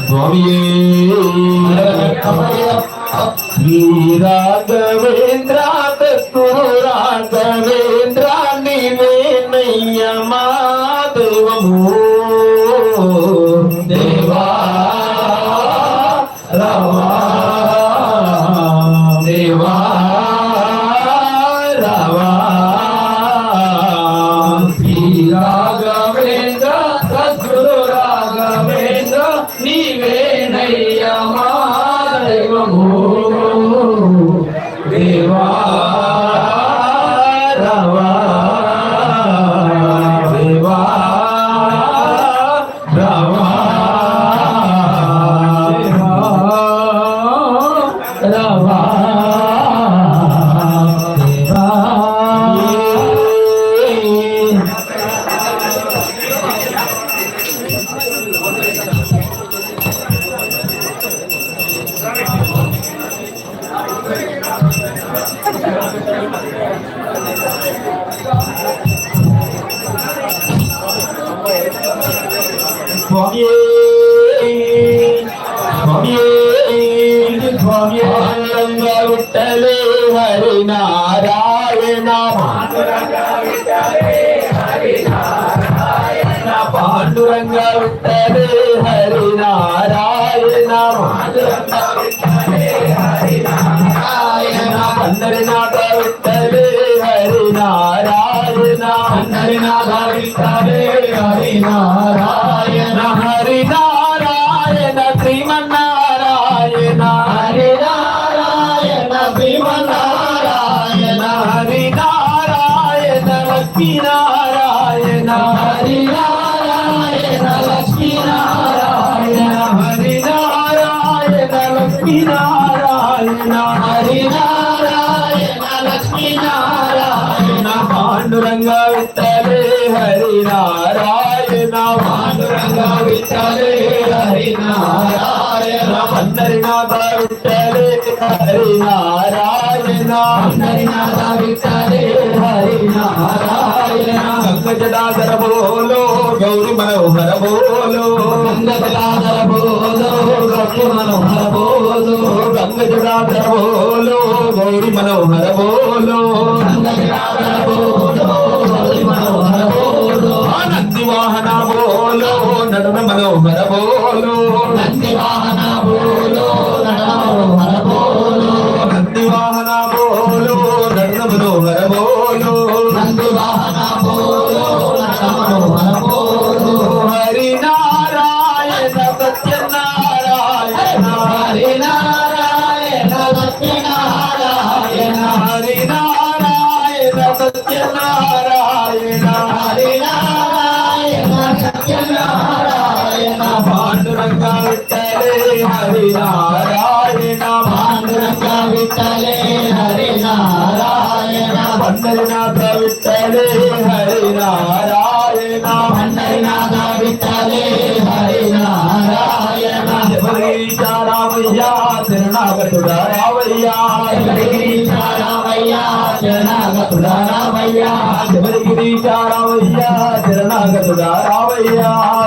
C: స్వామి శ్రీ రాఘవేంద్ర దత్తు రాఘవేంద్ర నీవేనయ్య మా దైవము దేవా రావా దేవా రావా శ్రీ రాఘవేంద్ర దత్తు రాఘవేంద్ర నీవేనయ్య మా దైవము దేవా రావా దేవా రావా రావా స్వామి స్వామి స్వామి ఆనందంగా విట్టలే హరి నారాయణ పాండురంగా విట్టలే హరి నారాయణ అందరి నాట విట్టలే హరి నారాయణ అందరి నాట విట్టలే హరి నారాయణ హరి నారాయణ శ్రీమన్నారాయణ హరి నారాయణ శ్రీమన్నారాయణ హరి నారాయణ లక్ష్మీనారాయణ హరి నారాయణ లక్ష్మీనారాయణ హరి నారాయణ లక్ష్మీనారాయణ హరి నారాయణ లక్ష్మీనారాయణ పాండురంగా విట్టలే హరి నారాయణ పాండురంగా విట్టలే హరి నారాయణ అందరి నాథ విట్టలే హరి నారాయణ అందరి నాథ విట్టలే హరి నారాయణ గంగజదాధర బోలో గౌరి మనోహర బోలో గంగజదాధర బోలో గౌరి మనోహర బోలో గంగజదాధర బోలో గౌరి మనోహర బోలో గంగజదాధర బోలో గౌరి మనోహర బోలో నంది వాహన బోలో నడన మనోహర బోలో నంది వాహన బోలో నడన మనోహర బోలో నంది వాహన బోలో నడన మనోహర బోలో నంది వాహన బోలో నడన మనోహర బోలో హరి నారాయణ సత్యనారాయణ హరి నారాయణ
D: సత్యనారాయణ
C: హరి నారాయణ సత్యనారాయణ
D: హరి నారాయణ సత్యనారాయణ
C: పాండురంగ విఠలే హరి నారాయణ
D: పాండురంగ విఠలే హరి నారాయణ
C: పండరినాథ విఠలే హరి నారాయణ
D: పండరినాథ విఠలే హరి నారాయణ
C: రామయ్య శరణాగతుడ రామయ్య
D: రామయ్య శరణాగతుడ రామయ్య
C: శబరిగిరీశ రామయ్య శరణాగతుడ రామయ్య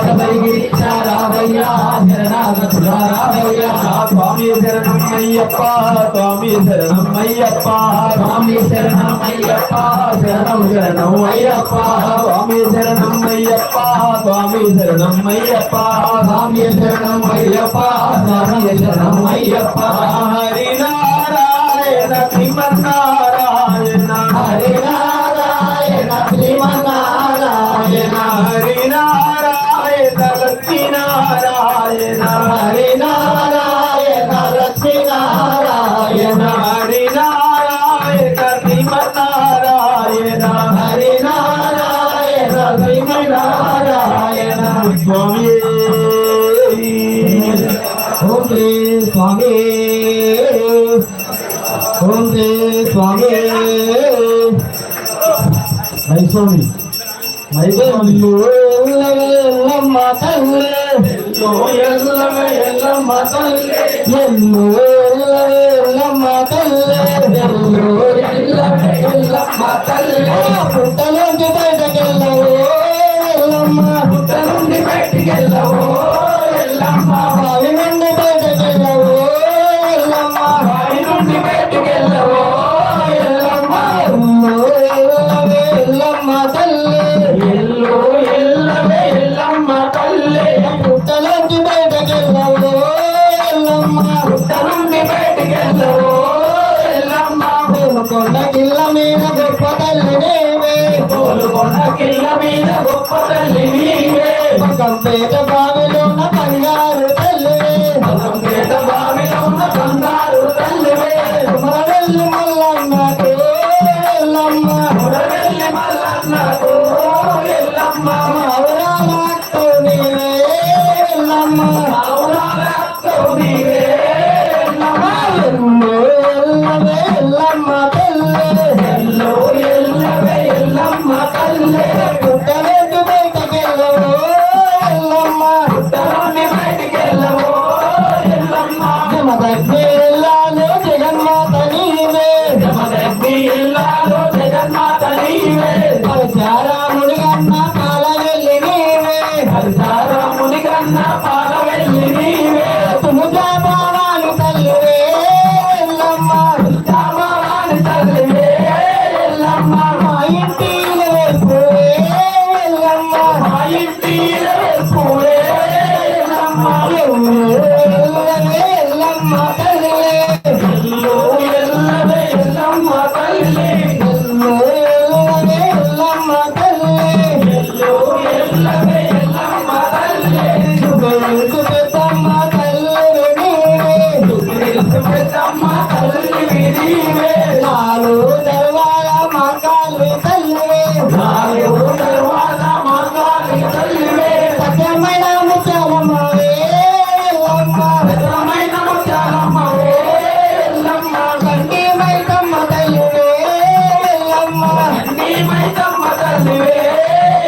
D: శబరిగిరీశ రామయ్య శరణాగతుడ రామయ్య
C: స్వామి శరణం అయ్యప్ప స్వామి శరణం అయ్యప్ప
D: స్వామి శరణం అయ్యప్ప
C: శరణం శరణం అయ్యప్ప స్వామి శరణం అయ్యప్ప స్వామి శరణం అయ్యప్ప
D: స్వామి శరణం అయ్యప్ప స్వామి శరణం అయ్యప్ప
C: హరి నారాయణ శ్రీమన్నారాయణ
D: హరి నారాయణ శ్రీమన్నారాయణ
C: హరి నారాయణ లక్ష్మీనారాయణ
D: హరి నారాయణ లక్ష్మీనారాయణ
C: హరి నారాయణ శ్రీమన్నారాయణ
D: హరి నారాయణ శ్రీమన్నారాయణ
C: స్వామి
D: ఓం శ్రీ స్వామి ఓం శ్రీ స్వామి
A: మై స్వామి
D: ఎల్లమ్మ తల్లి ఎల్లమ్మ తల్లి ఎల్లమ్మ తల్లి ఎల్లమ్మ తల్లి పుట్టలోంచి బయటకెళ్ళవు ఎల్లమ్మ పుట్ట నుండి బయటకెళ్ళవు ఎల్లమ్మ బావి నుండి బయటకెళ్ళవు ఎల్లమ్మ బావి నుండి బయటకెళ్ళవు ఎల్లమ్మ ఎల్లమ్మ తల్లి ఎల్లమ్మ తల్లి పుట్టలోంచి బయటకెళ్ళవు ఎల్లమ్మ పుట్ట నుండి బయటకెళ్ళవు ఎల్లమ్మ పూలకొండ కిల్ల మీద గొప్ప తల్లి నీవే పూలకొండ కిల్ల మీద గొప్ప తల్లి నీవే కంపేట బావిలోన బంగారు తల్లివే కంపేట బావిలోన బంగారు తల్లివే మురవెల్లి మల్లన్నకు ఎల్లమ్మ మురవెల్లి మల్లన్నకు ఎల్లమ్మ మావురాల అక్కో నీవే ఎల్లమ్మ మావురాల అక్కో నీవే ఎల్లమ్మ ఎల్లమ్మ తల్లి ఎల్లమ్మ తల్లి పుట్టలోకి బయటకెళ్ళవు ఎల్లమ్మ పుట్టలోని బయటకెళ్ళవు ఎల్లమ్మ జమదగ్ని ఇల్లాలో జగన్మాత నీవే జమదగ్ని ఇల్లాలో జగన్మాత నీవే హరిచారాముడి కన్న పాలవెల్లి నీవే హరిచారాముడి కన్న పాలవెల్లి నీవే తుముజా భావాలు తల్లివే ఎల్లమ్మ తుముజా భావాలు తల్లివే ఎల్లమ్మ మా ఇంటి వేపువే ఎల్లమ్మ మా ఇంటి వేపువే ఎల్లమ్మ ఎల్లమ్మ తల్లి ఎల్లమ్మ తల్లి ఎల్లమ్మ తల్లి ఎల్లమ్మ తల్లి పెద్దమ్మ తల్లి పెద్దమ్మ తల్లి నీవే నాలుగు దర్వాల మంగాలి తల్లివే నాలుగు దర్వాల మంగాలి తల్లివే సత్యమైన ముత్యాలమ్మవే ఎల్లమ్మ సత్యమైన ముత్యాలమ్మవే ఎల్లమ్మ కంటి మైతమ్మ తల్లివే ఎల్లమ్మ కంటి మైతమ్మ తల్లివే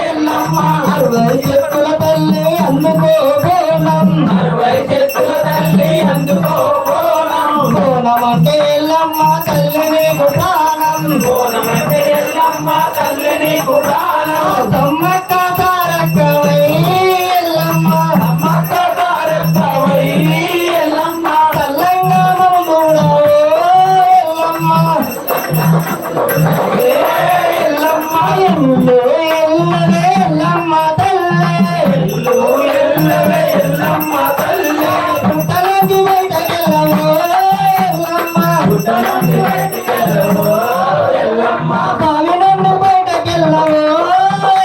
D: ఎల్లమ్మ 60 చెట్టుల తల్లి అందుకో బోనం 60 చెట్టుల తల్లి అందుకో బోనం బోనం అంటే ఎల్లమ్మ తల్లి నీకు ప్రాణం బోనం అంటే ఎల్లమ్మ తల్లి నీకు ప్రాణం తమ్మక్క తారకవై ఎల్లమ్మ తమ్మక్క తారకవై ఎల్లమ్మ తెలంగాణ మూడవో ఎల్లమ్మ ఎల్లమ్మ ఎల్లవే ఎల్లమ్మ తల్లి ఎల్లవే ఎల్లమ్మ తల్లి పుట్టలోకి బయటకెళ్ళవు ఎల్లమ్మ పుట్టలోకి బయటకెళ్ళవు ఎల్లమ్మ బావి నుండి బయటకెళ్ళవు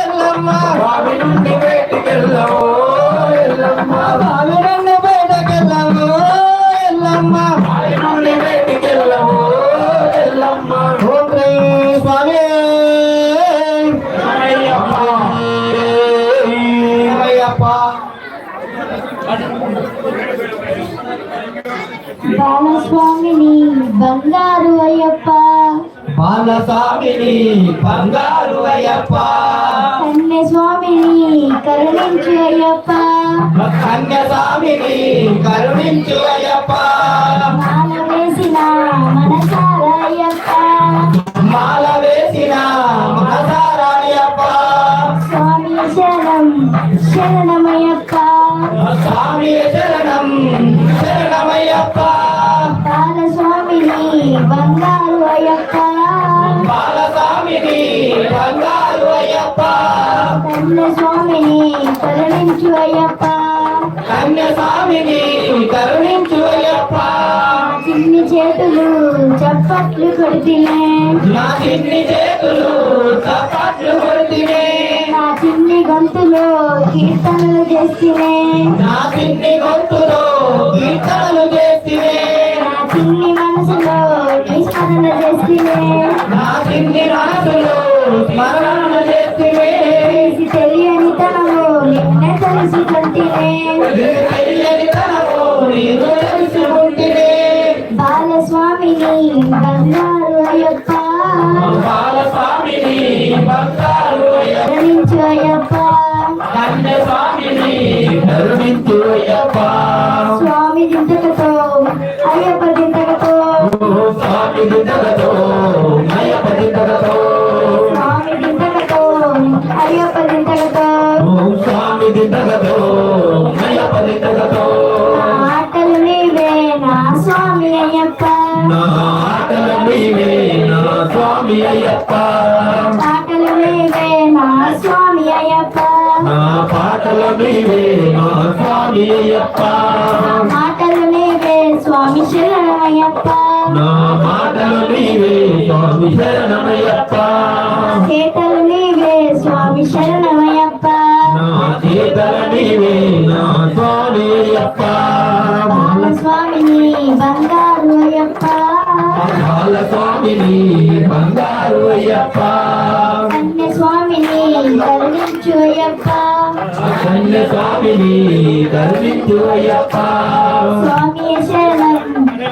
D: ఎల్లమ్మ బావి నుండి బయటకెళ్ళవు ఎల్లమ్మ బావి నుండి బయటకెళ్ళవు ఎల్లమ్మ బావి నుండి బయటకెళ్ళవు
E: బంగారు అయ్యప్ప
C: బాలస్వామిని బంగారు అయ్యప్ప
E: కన్య స్వామిని కరుణించు అయ్యప్ప
C: కన్యస్వామిని కరుణించు అయ్యప్ప
E: మాల వేసిన మనసార అయ్యప్ప
C: మాల వేసిన మనసారా అయ్యప్ప
E: స్వామి శరణం శరణమయ్యప్ప
C: స్వామి శరణం శరణమయ్యప్ప
E: బాలస్వామిని బంగారు అయ్యప్ప
C: బాలస్వామిని బంగారు అయ్యప్ప
E: కన్య స్వామిని కరుణించు అయ్యప్ప
C: కన్యస్వామిని కరుణించు అయ్యప్ప
E: చిన్ని చేతులు చప్పట్లు కొడితేనే
C: నా చిన్ని చేతులు చప్పట్లు కొడుతునే
E: నా చిన్ని గొంతులో కీర్తనలు చేస్తేనే
C: నా చిన్ని గొంతులో కీర్తనలు చేసినే
E: నా చిన్ని మనసులో విస్మరణ చేస్తేనే
C: నా చిన్ని మనసులో స్మరణలు చేసినే
E: తెలిసి తెలియని తనము నిన్నే తెలుసుకుంటేనే
C: తెలియని తనము నీరు తెలుసుకుంటేనే
E: బాలస్వామిని బంగారు అయ్యప్ప
C: బాలస్వామిని బంగారు అయ్యప్ప
E: కరుణించు అయ్యప్ప
C: కన్యస్వామిని కరుణించు అయ్యప్ప
E: స్వామి దింతకతో అయ్యప్ప దింతకతో
C: స్వామి దిద్దలతో అయ్యప్ప దిద్దలతో
E: స్వామి దింతకతో అయ్యప్ప దింతకతో
C: స్వామి దిద్దలతో అయ్యప్ప దిద్దలతో
E: ఆటలు నీవే నా స్వామి అయ్యప్ప
C: నా ఆటలు నీవే నా స్వామి అయ్యప్ప
E: ఆటలు నీవే నా స్వామి అయ్యప్ప
C: నా పాటలు నీవే నా స్వామి అయ్యప్ప
E: మాటలు నీవే స్వామి శరణమయ్యప్ప
C: నా మాటలు నీవే స్వామి శరణమయ్యప్ప
E: చేతలు నీవే స్వామి శరణమయ్యప్ప
C: నా చేతల నీవే నా స్వామి అయ్యప్ప
E: బాలస్వామిని బంగారు అయ్యప్ప
C: బాలస్వామిని బంగారు అయ్యప్ప
E: కన్య స్వామిని కరుణించు అయ్యప్ప
C: కన్యస్వామిని కరుణించు అయ్యప్ప
E: స్వామి శరణం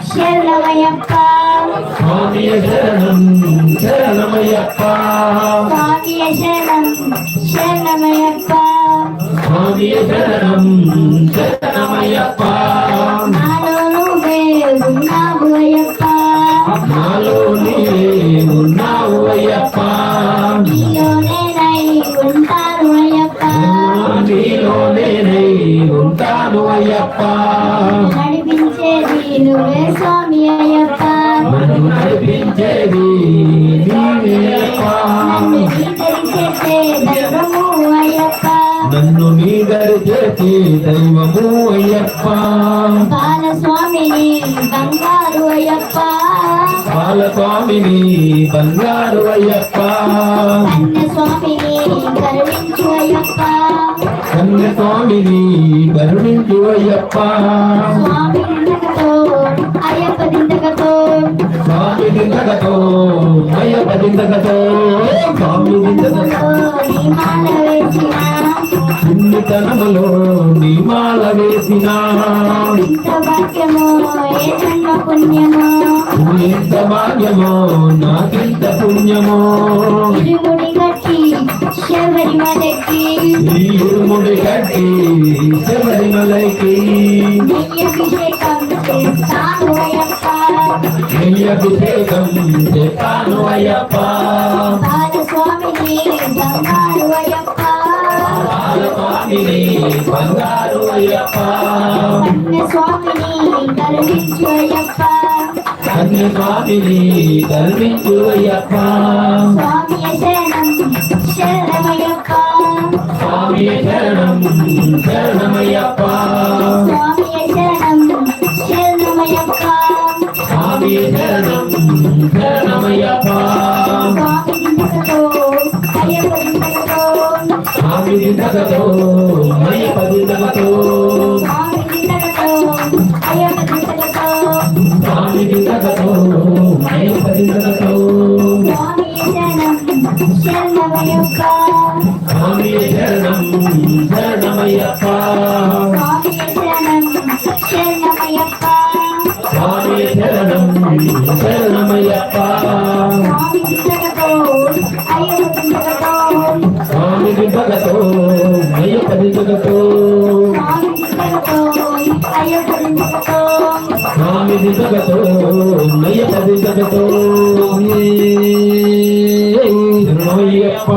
E: శరణమయ్యప్ప
C: స్వామి శరణం శరణమయ్యప్ప
E: స్వామి శరణం శరణమయ్యప్ప
C: స్వామి శరణం శరణమయ్యప్ప
E: నాలో నువ్వే ఉన్నావు అయ్యప్ప
C: నాలో నీవే ఉన్నావు అయ్యప్ప
E: నీలోనే నై ఉంటాను అయ్యప్ప
C: నీలో నేనై ఉంటాను అయ్యప్ప
E: నడిపించేది నువ్వే స్వామి అయ్యప్ప
C: నన్ను నడిపించేది నీవే అయ్యప్ప
E: నన్ను స్వీకరించేసే దైవము అయ్యప్ప
C: నన్ను నీ దరి చేసి దైవము అయ్యప్ప
E: బాలస్వామిని బంగారు అయ్యప్ప
C: బాలస్వామిని బంగారు అయ్యప్ప
E: కన్య స్వామిని కరుణించు అయ్యప్ప
C: కన్యస్వామిని కరుణించు అయ్యప్ప
E: స్వామి దింతకతో అయ్యప్ప దింతకతో
C: స్వామి దిందగతో అయ్యప్ప దిందగతో స్వామి దిందగతో
E: నీ మాల వేసిన
C: చిన్నితనములో నీ మాల వేసిన
E: ఇంత భాగ్యమో ఏ జన్మ పుణ్యమో
C: ఎంత భాగ్యమో నాకెంత పుణ్యమో
E: ఇరుముడి గట్టి శబరిమలకి
C: ఈ ఇరుముడి కట్టి శబరిమలైకి
E: అభిషేకం చేస్తాను అయ్యప్ప
C: నీ అభిషేకం చేస్తాను అయ్యప్ప
E: బాలస్వామిని బంగారు అయ్యప్ప
C: బాలస్వామిని బంగారు అయ్యప్ప
E: కన్య స్వామిని కరుణించు అయ్యప్ప
C: కన్యస్వామిని కరుణించు అయ్యప్ప
E: స్వామి శరణం శరణమయ్యప్ప
C: స్వామి శరణం శరణమయ్యప్ప
E: స్వామి శరణం శరణమయ్యప్ప
C: స్వామి శరణం శరణమయ్యప్ప
E: స్వామి దింతకతో అయ్యప్ప దింతకతో
C: స్వామి దిందగతో అయ్యప్ప దిందగతో
E: స్వామి దింతకతో అయ్యప్ప దింతకతో
C: స్వామి దిందగతో అయ్యప్ప దిందగతో
E: స్వామి శరణం శరణమయ్యప్ప
C: స్వామి శరణం శరణమయ్యప్ప
E: స్వామి శరణం శరణమయ్యప్ప
C: స్వామి శరణం శరణమయ్యప్ప
E: స్వామి దిద్దకతో అయ్యప్ప దిద్దకతో
C: స్వామి దిద్దకతో అయ్యప్ప దిద్దకతో
E: స్వామి దిద్దకతో అయ్యప్ప దిద్దకతో
C: స్వామి దిద్దకతో అయ్యప్ప దిద్దకతో శరణమయ్యప్ప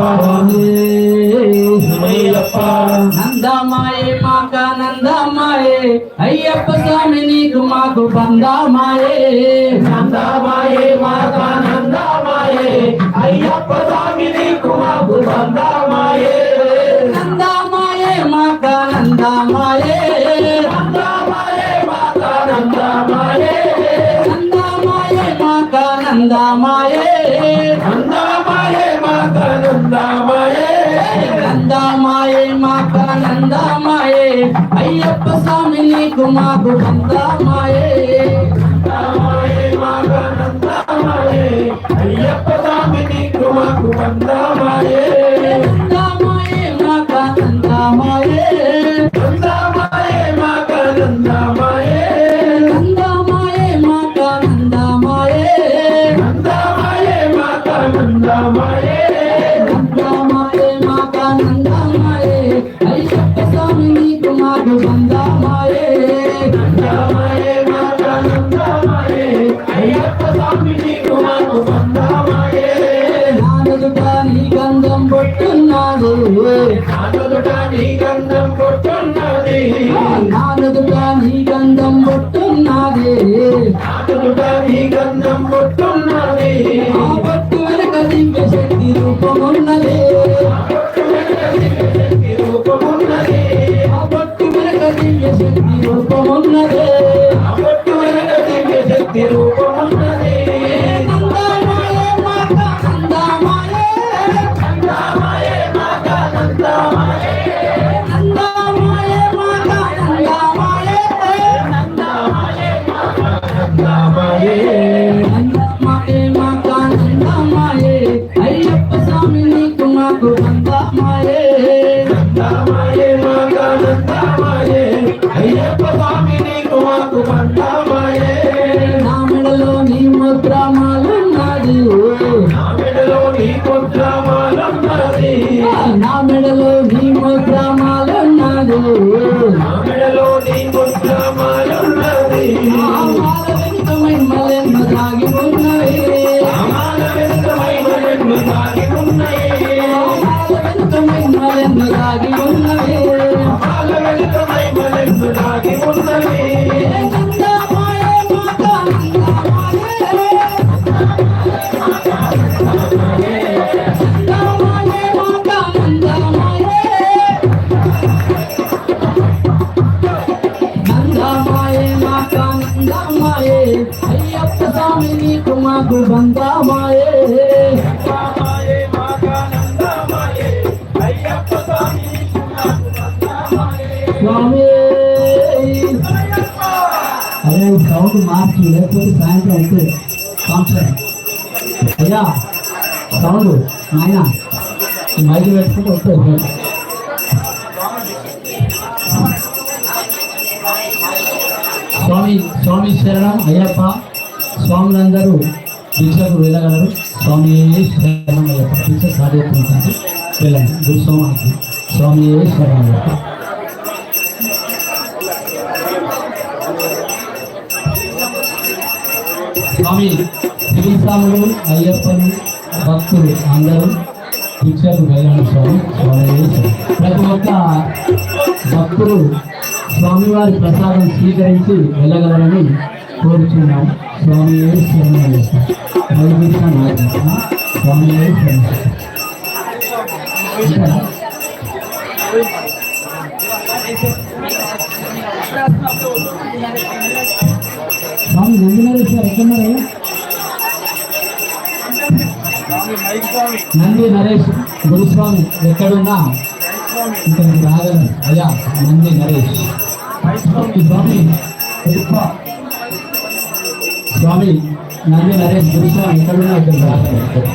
C: శరణమయ్యప్ప
D: నందమాయే మాక నందమాయే అయ్యప్ప స్వామి నీకు మాకు బంధమాయే
C: నందమాయే మాత నందమాయే అయ్యప్ప స్వామి నీకు మాకు బంధమాయే
D: నందమాయే మాక నందమాయే
C: నందమాయే మాత నందమాయే
D: నందమాయే మాక నందమాయే
C: నందమాయే మాత నందమాయే
D: నందమాయే మాక నందమాయే అయ్యప్ప స్వామి నీకు మాకు బంధమాయే
C: నందమాయే మాత నందమాయే అయ్యప్ప స్వామి నీకు మాకు బంధమాయే
D: నందమాయే మాక నందమాయే
C: నందమాయే మాత నందమాయే
D: నందమాయే మాక నందమాయే
C: నందమాయే మాత నందమాయే
D: నందమాయే మాక నందమాయే అయ్యప్ప స్వామి నీకు మాకు బంధమాయే
C: నందమాయే మాత నందమాయే అయ్యప్ప స్వామి నీకు మాకు బంధమాయే
D: నానుదుట నీ గంధం పొట్టున్నాడు
C: నానుదుట నీ గంధం కొట్టున్నది
D: నానుదుట నీ గంధం పొట్టున్నది
C: నానుదుట నీ గంధం కొట్టున్నది
D: ఆ పొట్టు వెనక దివ్య శక్తి రూపమున్నది
C: రూపమున్నది
D: ఆ పొట్టు వెనక దివ్య శక్తి రూపమున్నది
C: ఆ పొట్టు వెనక దివ్య శక్తి రూపమున్నది
D: నందమాయే మాత నందమాయే
C: నందమాయే మాత నందమాయే
D: నందమాయే మాత నందమాయే
C: నందమాయే మాత నందమాయే
D: నందమాయే మాత నందమాయే అయ్యప్ప స్వామి నీకు మాకు బంధమాయే
C: నందమాయే మాత నందమాయే అయ్యప్ప స్వామి నీకు మాకు బంధమాయే
D: నా మెడలో నీ ముద్రమాలున్నది
C: నా మెడలో నీ ముద్రమాలున్నది
D: నా మెడలో నీ ముద్రమాలున్నది
C: నా మెడలో నీ ముద్రమాలున్నది
D: ఆ మాల వెనుక మహిమలెన్నో దాగి ఉన్నవి
C: అమాల వెనుక మహిమలెన్నో దాగి ఉన్నాయి
D: ఆ మాల వెనుక మహిమలెన్నో దాగి ఉన్నవి
C: అమాల వెనుక మహిమలెన్నో దాగి ఉన్నవి
D: నందమాయే మాత నందమాయే నందమాయే మాత నందమాయే నందమాయే మాత నందమాయే అయ్యప్ప స్వామి నీకు మాకు బంధమాయే
C: నందమాయే మాత నందమాయే అయ్యప్ప స్వామి నీకు మాకు బంధమాయే
D: స్వామి అరే సౌండ్ మార్చి లేకపోతే సాయంత్రం అయితే ఫంక్షన్ అయ్యా సౌండ్ నాయన మైకి పెట్టుకుంటే వస్తుంది స్వామి స్వామి శరణం అయ్యప్ప స్వాములందరూ దీక్షకు వెళ్ళగలరు స్వామి శరణం అయ్యప్ప దీక్ష సాధించుకుంటారు వెళ్ళండి గురుస్వామికి స్వామి శరణం అయ్యప్ప స్వామి శ్రీస్వాములు అయ్యప్పను భక్తులు అందరూ దీక్షకు వెళ్ళండి స్వామి స్వామి ప్రతి ఒక్క భక్తులు స్వామివారి ప్రసాదం స్వీకరించి వెళ్ళగలరని కోరుచున్నాం స్వామి శరణం స్వామి శరణం స్వామి నందినరేశ్వర ఎక్కడున్నారయ్యా నంది నరేష్ గురుస్వామి ఎక్కడున్నా ఇంకా మీరు రాగలరు అయ్యా నంది నరేష్ స్వామి స్వామి నంది నరేష్ గురుస్వామి ఎక్కడున్నా ఇక్కడ రాగలరు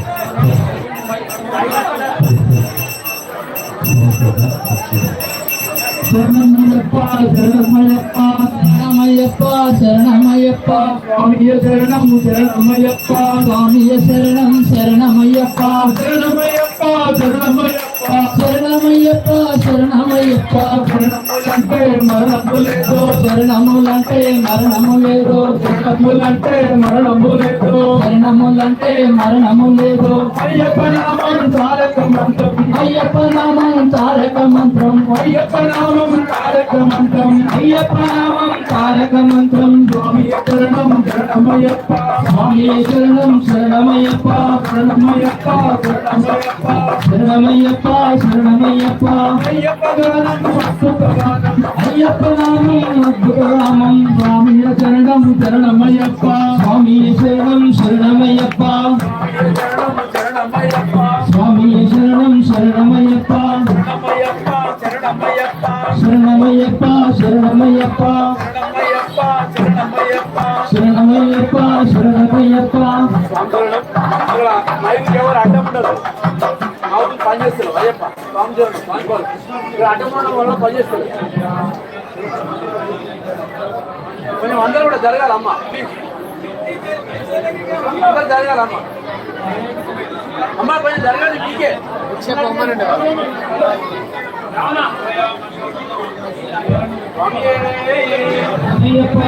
D: శరణమయ్యప్ప శరణమయ్యప్ప శరణమయ్యప్ప శరణమయ్యప్ప శరణమయ్యప్ప
A: స్వామియే శరణం శరణమయ్యప్ప
D: స్వామియ శరణం శరణమయ్యప్ప
A: శరణమయ్యప్ప శరణమయ్యప్ప
D: శరణమయ్యప్ప శరణమయ్యప్ప
A: శరణములంటే మరణము లేదు
D: శరణములంటే మరణము లేదు
A: శరణములంటే మరణము లేదు
D: శరణములంటే మరణము లేదు
A: అయ్యప్ప నామం తారక మంత్రం
D: అయ్యప్ప నామం తారక మంత్రం
A: అయ్యప్ప నామం తారక మంత్రం
D: అయ్యప్ప నామం తారక మంత్రం
A: స్వామియే శరణం శరణమయ్యప్ప
D: స్వామియే శరణం శరణమయ్యప్ప
A: శరణమయ్యప్ప శరణమయ్యప్ప
D: శరణమయ్యప్ప శరణమయ్యప్ప
A: అయ్యప్ప గానం అద్భుత గానం
D: అయ్యప్ప నామం అద్భుత నామం
A: స్వామియే శరణం శరణమయ్యప్ప
D: స్వామియే శరణం శరణమయ్యప్ప
A: శరణమయ్యప్ప
D: స్వామియే శరణం శరణమయ్యప్ప
A: శరణమయ్యప్ప
D: శరణమయ్యప్ప శరణమయ్యప్ప శరణమయ్యప్ప శరణమయ్యప్ప
B: మైక్ ఎవరు అడ్డం ఉండదు మాకు పనిచేస్తారు అయ్యప్ప స్వామి చరణం స్వామి వాళ్ళు ఇక్కడ అడ్డం ఉండడం వల్ల పనిచేస్తారు కొంచెం అందరూ కూడా జరగాలమ్మా అందరూ జరగాలమ్మా అమ్మ కొంచెం జరగాలి మీకే
D: అయ్యప్ప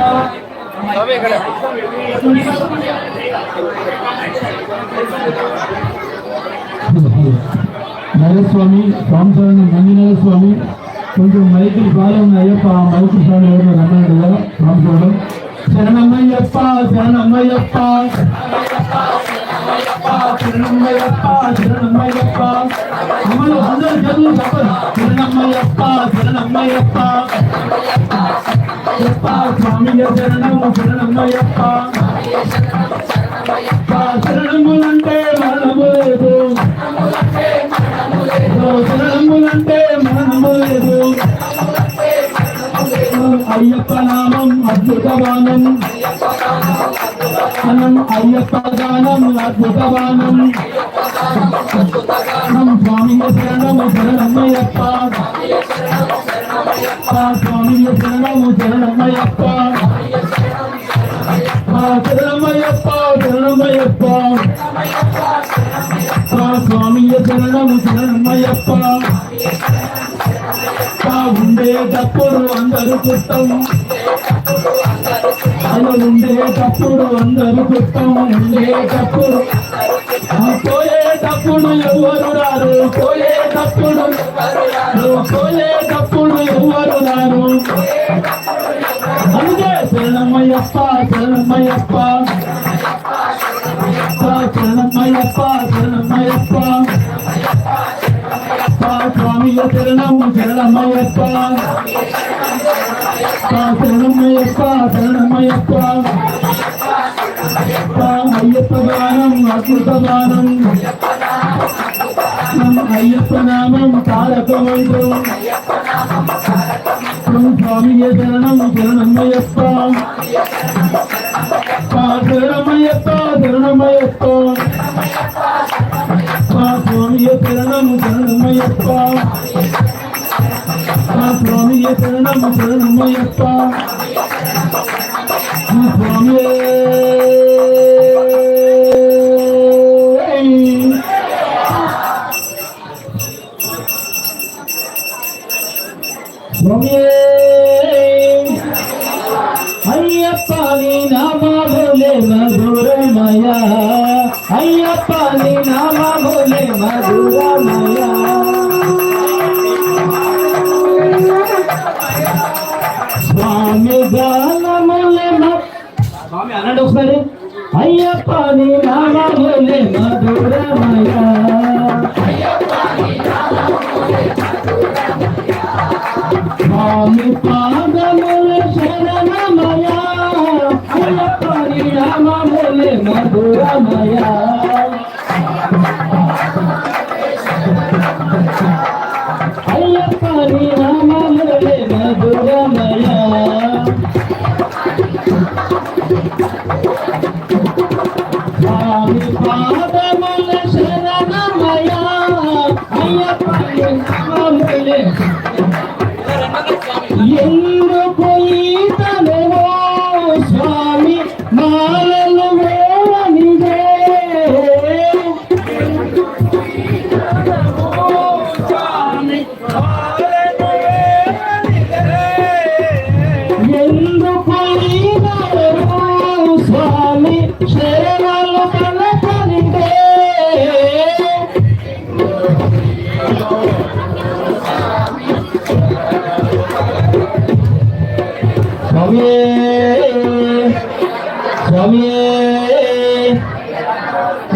A: నరస్వామి స్వామి మంజునాథ స్వామి కొంచెం మైకులు బాగా ఉన్నాయి అయ్యప్ప ఆ మైకు స్వామి ఎవరు రమ్మన్నాడు కదా స్వామి శరణమయ్యప్ప శరణమయ్యప్ప శరణమయ్యప్ప శరణమయ్యప్ప అమ్మలు అందరూ చదువు చెప్పరు శరణమయ్యప్ప శరణమయ్యప్ప స్వామియ శరణము శరణమయ్యప్ప శరణములంటే మరణము లేదు శరణములంటే మరణము లేదు అయ్యప్ప నామం అద్భుత గానం అయ్యప్ప గానం అద్భుత గానం స్వామియ శరణము శరణమయ్యప్ప స్వామియ శరణము శరణమయ్యప్ప శరణమయ్యప్ప శరణమయ్యప్ప స్వామియ శరణము శరణమయ్యప్ప ఉండేటప్పుడు అందరూ కుట్టం ఉండేటప్పుడు అందరూ కుట్టం ఉండేటప్పుడు పోయేటప్పుడు ఎవరు రారు పోయేటప్పుడు ఎవరు రారు అందుకే శరణమయ్యప్ప శరణమయ్యప్ప శరణమయ్యప్ప శరణమయ్యప్ప స్వామియ శరణం శరణమయ్యప్ప శరణమయ్యప్ప శరణమయ్యప్ప అయ్యప్ప గానం అద్భుత గానం అయ్యప్ప నామం తారక మంత్రం స్వామియ శరణం శరణమయ్యప్ప శరణమయ్యప్ప శరణమయ్యప్ప స్వామియ శరణం శరణమయ్యప్ప స్వామియ శరణం శరణమయ్యప్ప స్వామియే అయ్యప్ప నీ నామములే మధురమయ అయ్యప్ప నీ నామములే మధురమయ స్వామి గానములే స్వామి అన్నాడు ఒకసారి అయ్యప్ప నీ నామములే మధురమయ స్వామి పాదములే శరణమయ అయ్యప్ప నీ నామములే మధురమయ అయ్యప్ప నీ నామములే మధురమయ స్వామి పాదములే శరణమయ అయ్యప్ప నీ నామములే ఎందుకు ఈతలేవో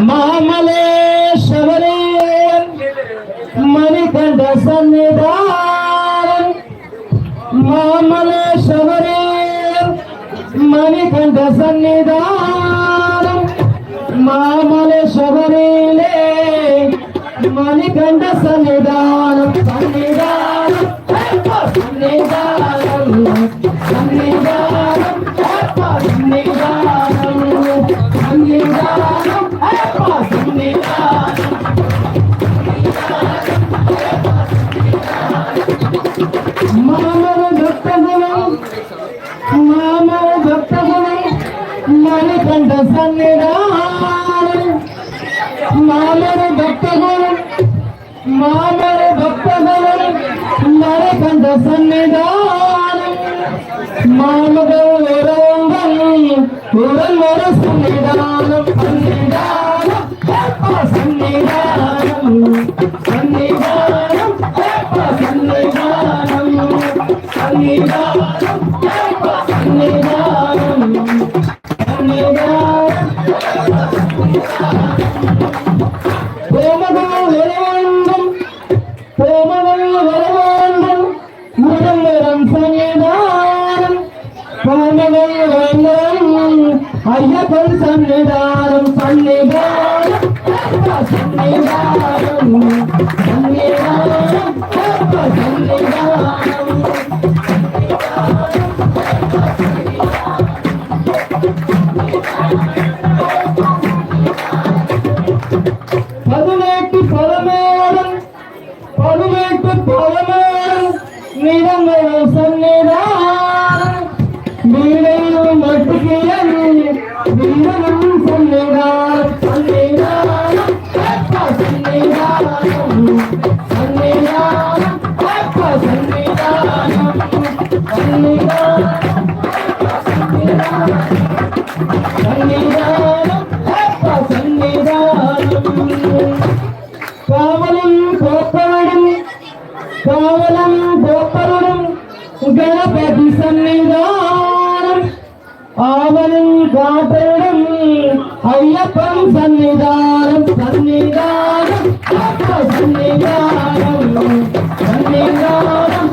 C: మామలేశ్వరి మణికంఠ సన్నిధానం మామలేశ్వరి మణికంఠ సన్నిధానం మామలేశ్వరిలే మణికంఠ సన్నిధానం సన్నిధానం సన్నిధానం సన్నిధానం సన్నిధానం సన్నిధానం సన్నిధానం మామల భక్తగుణం మామల భక్తగుణం మణికంఠ సన్నిధానం మామల భక్తగుణం మామల భక్తగుణం మణికంఠ సన్నిధానం మామగం వరంగం వర సన్నిధానం సన్నిధానం సన్నిధానం సన్నిధానం సన్నిధానం సన్నిధానం సన్నిధానం సన్నిధానం కోమగం వరవాండం మురంగరం సన్నిధానం కోమగం వరంగం అయ్యప్పన్ సన్నిధానం సన్నిధానం సన్నిధానం సన్నిధానం సన్నిధానం పదునెట్టు పరమేడం పదునెట్టు పరమేడం నిరంగం సన్నిధానం వీడైన మట్టుకి వీరనం సన్నిధానం సన్నిధానం సన్నిధానం సన్నిధానం సన్నిధానం కావలం గోపరుడు కావలం గోపరుడు గణపతి సన్నిధానం ఆవలం కాపరుడం అయ్యప్పం సన్నిధానం సన్నిధానం సన్నిధానం సన్నిధానం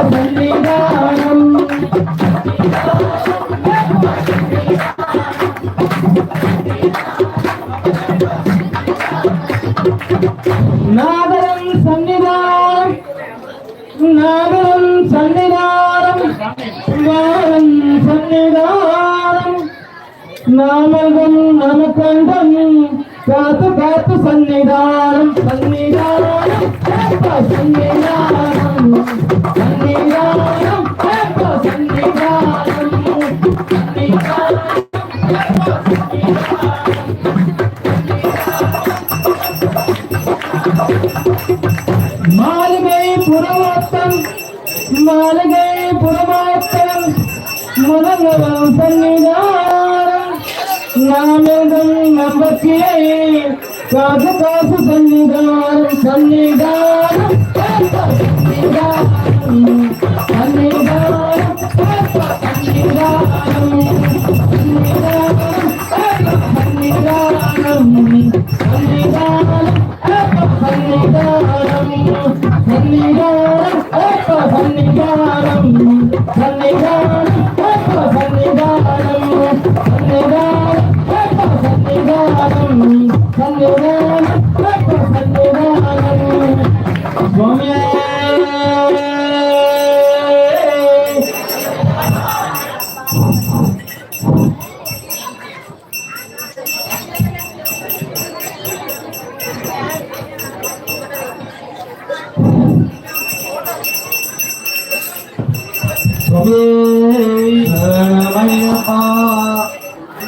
C: సన్నిధానం నాగరం సన్నిధానం నాగరం సన్నిధానం నాగరం సన్నిధానం నామగం నమకంఠం కాతు కాతు సన్నిధానం సన్నిధానం సన్నిధానం సన్నిధానం సన్నిధానం మాలిగై పురమాత్తం మాలిగై పురమాత్తం మురంగం సన్నిధానం నామేదం నంబకియై కాసు కాసు సన్నిధానం సన్నిధానం సన్నిధానం సన్నిధానం సన్నిధానం సన్నిధానం సన్నిధానం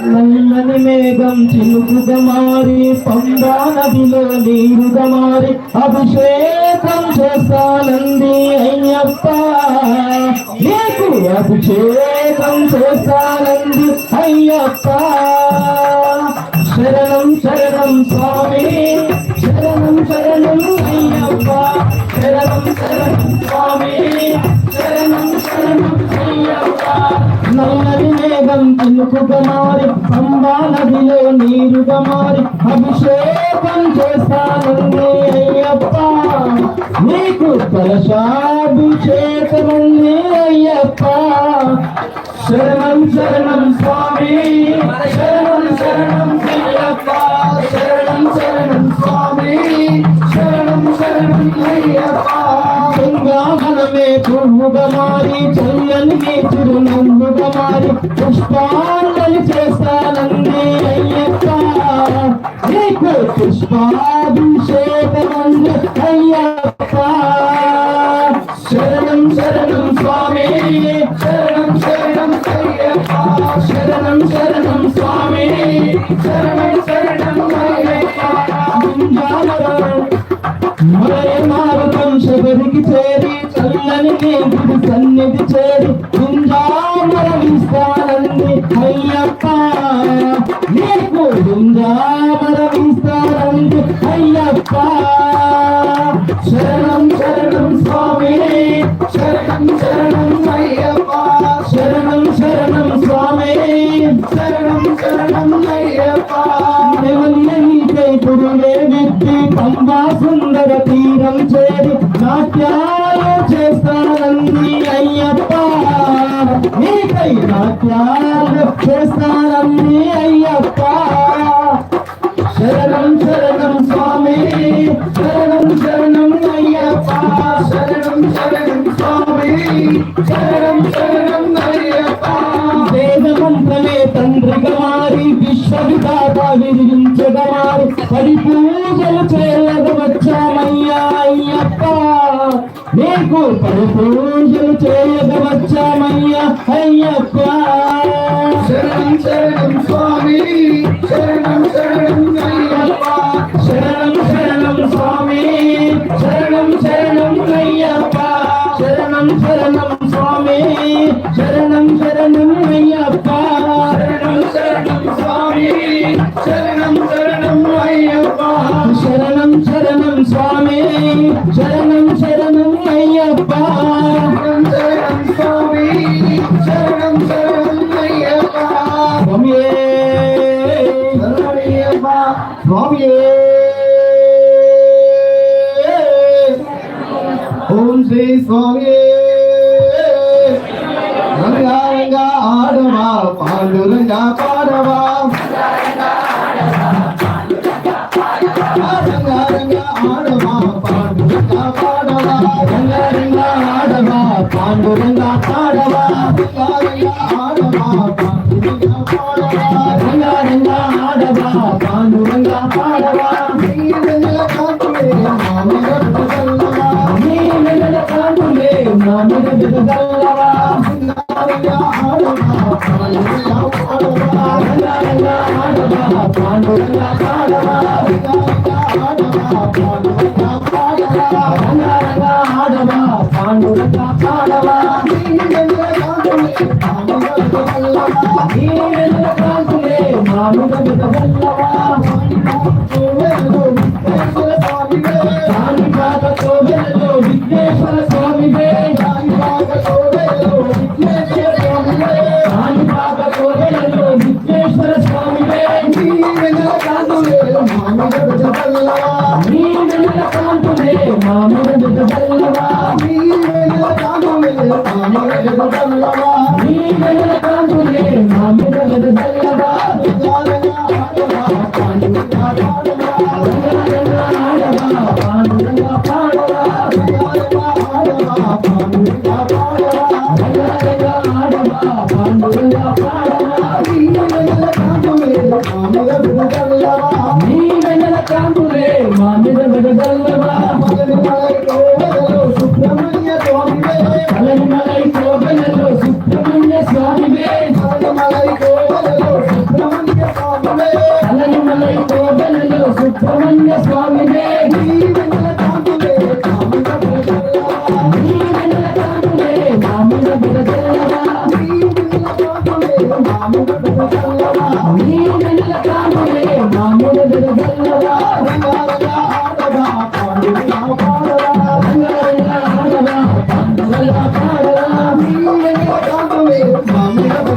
C: నల్లని మేఘం చిలుకుగా మారి పంబా నదిలో నీరుగా మారి అభిషేకం చేస్తానంది అయ్యప్ప నీకు అభిషేకం చేస్తానంది అయ్యప్ప శరణం శరణం స్వామి శరణం శరణం అయ్యప్ప శరణం శరణం స్వామి శరణం శరణం అయ్యప్ప నల్లని మేఘం చినుకుగా మారి పంబా నదిలో నీరుగా మారి అభిషేకం చేస్తానండి అయ్యప్ప నీకు కలశాభిషేకమండి అయ్యప్ప శరణం శరణం స్వామి శరణం శరణం అయ్యప్ప శరణం శరణం స్వామి శరణం శరణం అయ్యప్ప గంగామనమే పువ్వుగా మారి చల్లని చిరునవ్వుగా మారి పుష్పాంజలి చేస్తానండి అయ్యప్ప నీకు పుష్పాభిషేకమండి అయ్యప్ప శరణం శరణం స్వామి శరణం శరణం అయ్యప్ప శరణం శరణం స్వామి శరణం శరణం అయ్యప్ప మలయ మారుతం శబరికి చేరి చల్లని గుడి సన్నిధి చేరి గుంజామరవిస్తానండి అయ్యప్ప నీకు గుంజామరవిస్తానండి అయ్యప్ప శరణం శరణం స్వామి శరణం శరణం అయ్యప్ప శరణం శరణం స్వామి శరణం శరణం అయ్యప్ప పురులే వ్యక్తి పంబా సుందర తీరం చేరి నాట్యాలు చేస్తానండి అయ్యప్ప నీకై నాట్యాలు చేస్తానండి అయ్యప్ప శరణం శరణం స్వామి శరణం శరణం అయ్యప్ప శరణం శరణం స్వామి శరణం శరణం అయ్యప్ప వేదమంత్రమే తండ్రిగా మారి విశ్వవిధాత విరిగించగా మారి పడి పూజలు చేయగా వచ్చామయ్యా అయ్యప్ప నీకు పడి పూజలు చేయగా వచ్చామయ్యా అయ్యప్ప శరణం శరణం స్వామి శరణం శరణం అయ్యప్ప శరణం శరణం స్వామి శరణం శరణం అయ్యప్ప శరణం శరణం స్వామి శరణం శరణం అయ్యప్ప శరణం శరణం స్వామి శరణం శరణం అయ్యప్ప శరణం శరణం స్వామి శరణం శరణం అయ్యప్ప శరణం శరణం స్వామి శరణం శరణం అయ్యప్ప స్వామియే శరణమయ్యప్ప స్వామియే ఓం శ్రీ స్వామియే రంగా ఆడవా పాండురంగా పాడవా రంగా ఆడవా పాండురంగా పాడవా రంగా ఆడవా పాండురంగా పాడవా ఆడవా పాండురంగా పాడవా రంగా ఆడవా పాండురంగా పాడవా కాంతులే మామిడ బిడ్డగల్లవా విఘ్నేశ్వర స్వామి విఘ్నేశ్వర స్వామి కాంతులే మామిడ బిడ్డగల్లవా కాంతులే మామిడ బిడ్డగల్లవా కాంతులే మామిడ బిడ్డగల్లవా సుబ్రహ్మణ్య స్వామి అలమలై కోవెలలో సుబ్రహ్మణ్య స్వామి అలమలై కోవెలలో సుబ్రహ్మణ్య స్వామి అలమలై కోవెలలో సుబ్రహ్మణ్య స్వామి కాంతులే మామిడ బిడ్డగల్లవా మామిడ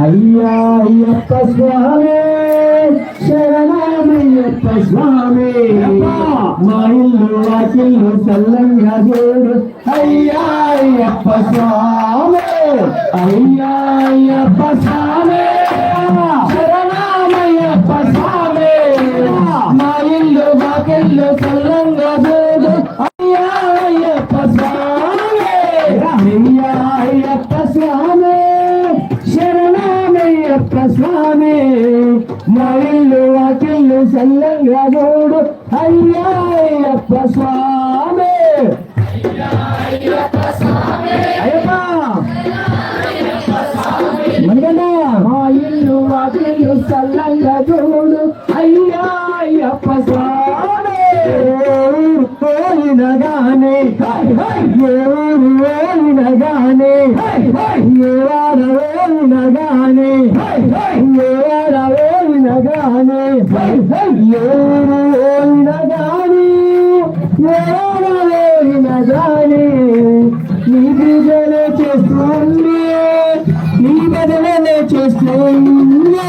C: అయ్యా అయ్యప్ప స్వామి శరణమయ్యప్ప స్వామి మా ఇల్లు వాకిల్లు చల్లంగా చూడు అయ్యా అయ్యప్ప స్వామి అయ్యా అయ్యప్ప స్వామి శరణమయ్యప్ప స్వామి మా ఇల్లు వాకిల్లు చల్లంగా చూడు అయ్యా అయ్యప్ప స్వామి అయ్యా అయ్యప్ప స్వామి శరణమయ్యప్ప స్వామి మా ఇల్లు వాకిల్లు చల్లంగా చూడు అయ్యా అయ్యప్ప స్వామి అయ్యప్ప మనకన్నా మా ఇల్లు వాకిల్లు చల్లంగా చూడు అయ్యా అయ్యప్ప స్వామి పోయినగానే పోయినగానే పోయినగానే పోయినగానే పోయినగానే నీ బిడ్డలే చేస్తుంది నీ బిడ్డలే చేస్తుంది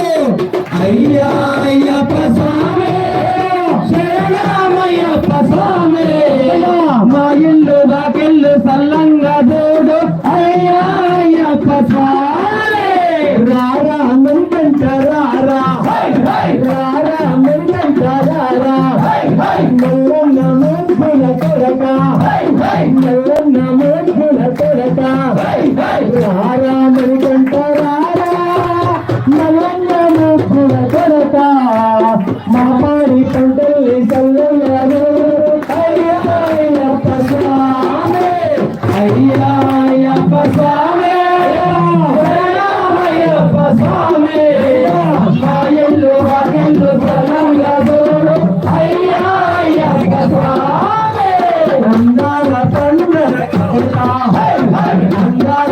C: అయ్యా అయ్యప్ప స్వామి శరణమయ్యప్ప స్వామి మా ఇల్లు వాకిల్లు సల్లంగా చూడు అయ్యా అయ్యప్ప స్వామి రారా మంట రారా రారా మంట రారా నల్లన్న మూర్ఖుల కొరక నల్లన్న మూర్ఖుల కొరక రారా మంట రారా నల్లన్న మూర్ఖుల కొరక మా పాడి పంటల్ని చల్లంగా అయ్యా అయ్యప్ప స్వామి అయ్యా అయ్యప్ప స్వామి అయ్యప్ప స్వామి మా ఇల్లు వాకిల్లు చల్లంగా చూడు అయ్యా అయ్యప్ప స్వామి అందాల పండుగ అందాల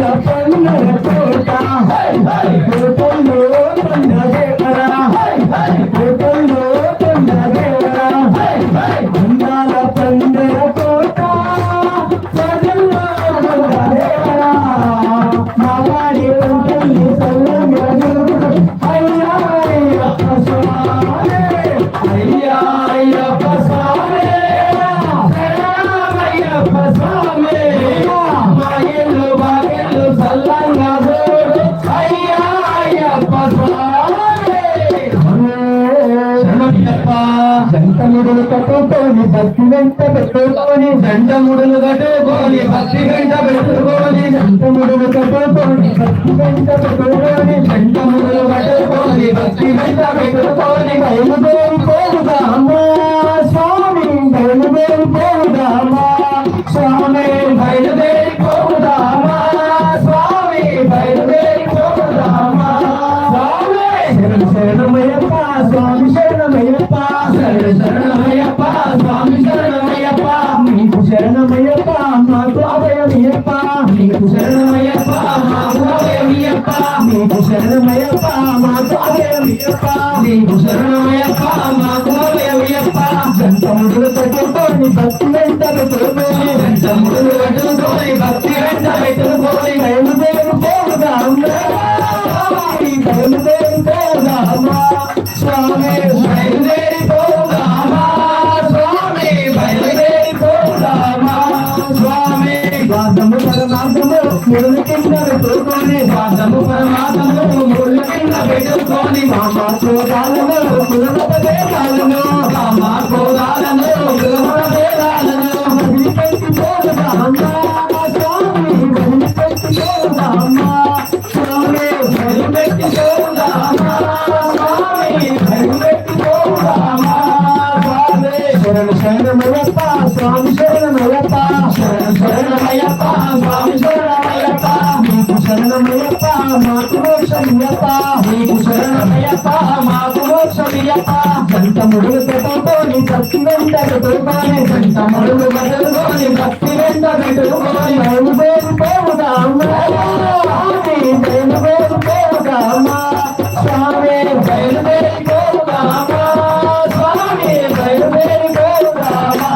C: పాడి వంటల్ని చల్లంగా చూడు అయ్యా అయ్యప్ప స్వామి అయ్యా అయ్యప్ప స్వామి శరణమయ్యప్ప స్వామి మా ఇల్లు బాగిల్లు చల్లంగా చూడు అయ్యా అయ్యప్ప స్వామి శరణమయ్యప్ప జంటముడులు కట్టుకొని భక్తి వెంట పెట్టుకొని జంటముడులు కట్టుకొని భక్తి వెంట పెట్టుకొని జంటముడులు కట్టుకొని భక్తి వెంట పెట్టుకొని జంటముడులు కట్టుకొని భక్తి వెంట పెట్టుకొని బయలుదేరి పోదామా స్వామి బయలుదేరి పోదామా స్వామి బయలుదేరి పోదామా స్వామి బయలుదేరి పోదామా స్వామి శరణమయ్యప్ప స్వామి శరణమయ్యప్ప శరణమయ్యప్ప స్వామి శరణమయ్యప్ప నీకు శరణమయ్యప్ప మాకు అభయమయ్యప్ప నీకు శరణమయ్యప్ప మాకు అభయమయ్యప్ప నీకు శరణమయ్యప్ప మాకు అభయమయ్యప్ప నీకు శరణమయ్యప్ప మాకు అభయమయ్యప్ప జంటముడులు కట్టుకొని భక్తి వెంట పెట్టుకొని జంటముడులు కట్టుకొని భక్తి వెంట పెట్టుకొని బయలుదేరి పోదామా బయలుదేరి పోదామా స్వామి బయలుదేరి పోదామా స్వామి బయలుదేరి పోదామా స్వామి వాదము పరమాత్మము ముళ్ళ కింద పెట్టుకొని వాదము పరమాత్మము ముళ్ళ కింద పెట్టుకొని మామా కోదాలను కులమత భేదాలను మామా కోదాలను కులమత భేదాలను వదిలిపెట్టి పోదామా స్వామి వదిలిపెట్టి పోదామా స్వామి వదిలిపెట్టి పోదామా స్వామి వదిలిపెట్టి పోదామా స్వామి శరణమయ్యప్ప స్వామి శరణమయ్యప్ప శరణమయ్యప్ప స్వామి శరణమయ్యప్ప నీకు శరణమయ్యప్ప మాకు మోక్షమయ్యప్ప నీకు శరణమయ్యప్ప మాకు మోక్షమయ్యప్ప జంటముడులు పెట్టుకొని భక్తి వెంట పెట్టుకొని జంటముడులు బదులుకొని భక్తి వెంట పెట్టుకొని బయలుదేరి పోదామా బయలుదేరి పోదామా స్వామి బయలుదేరి పోదామా స్వామి బయలుదేరి పోదామా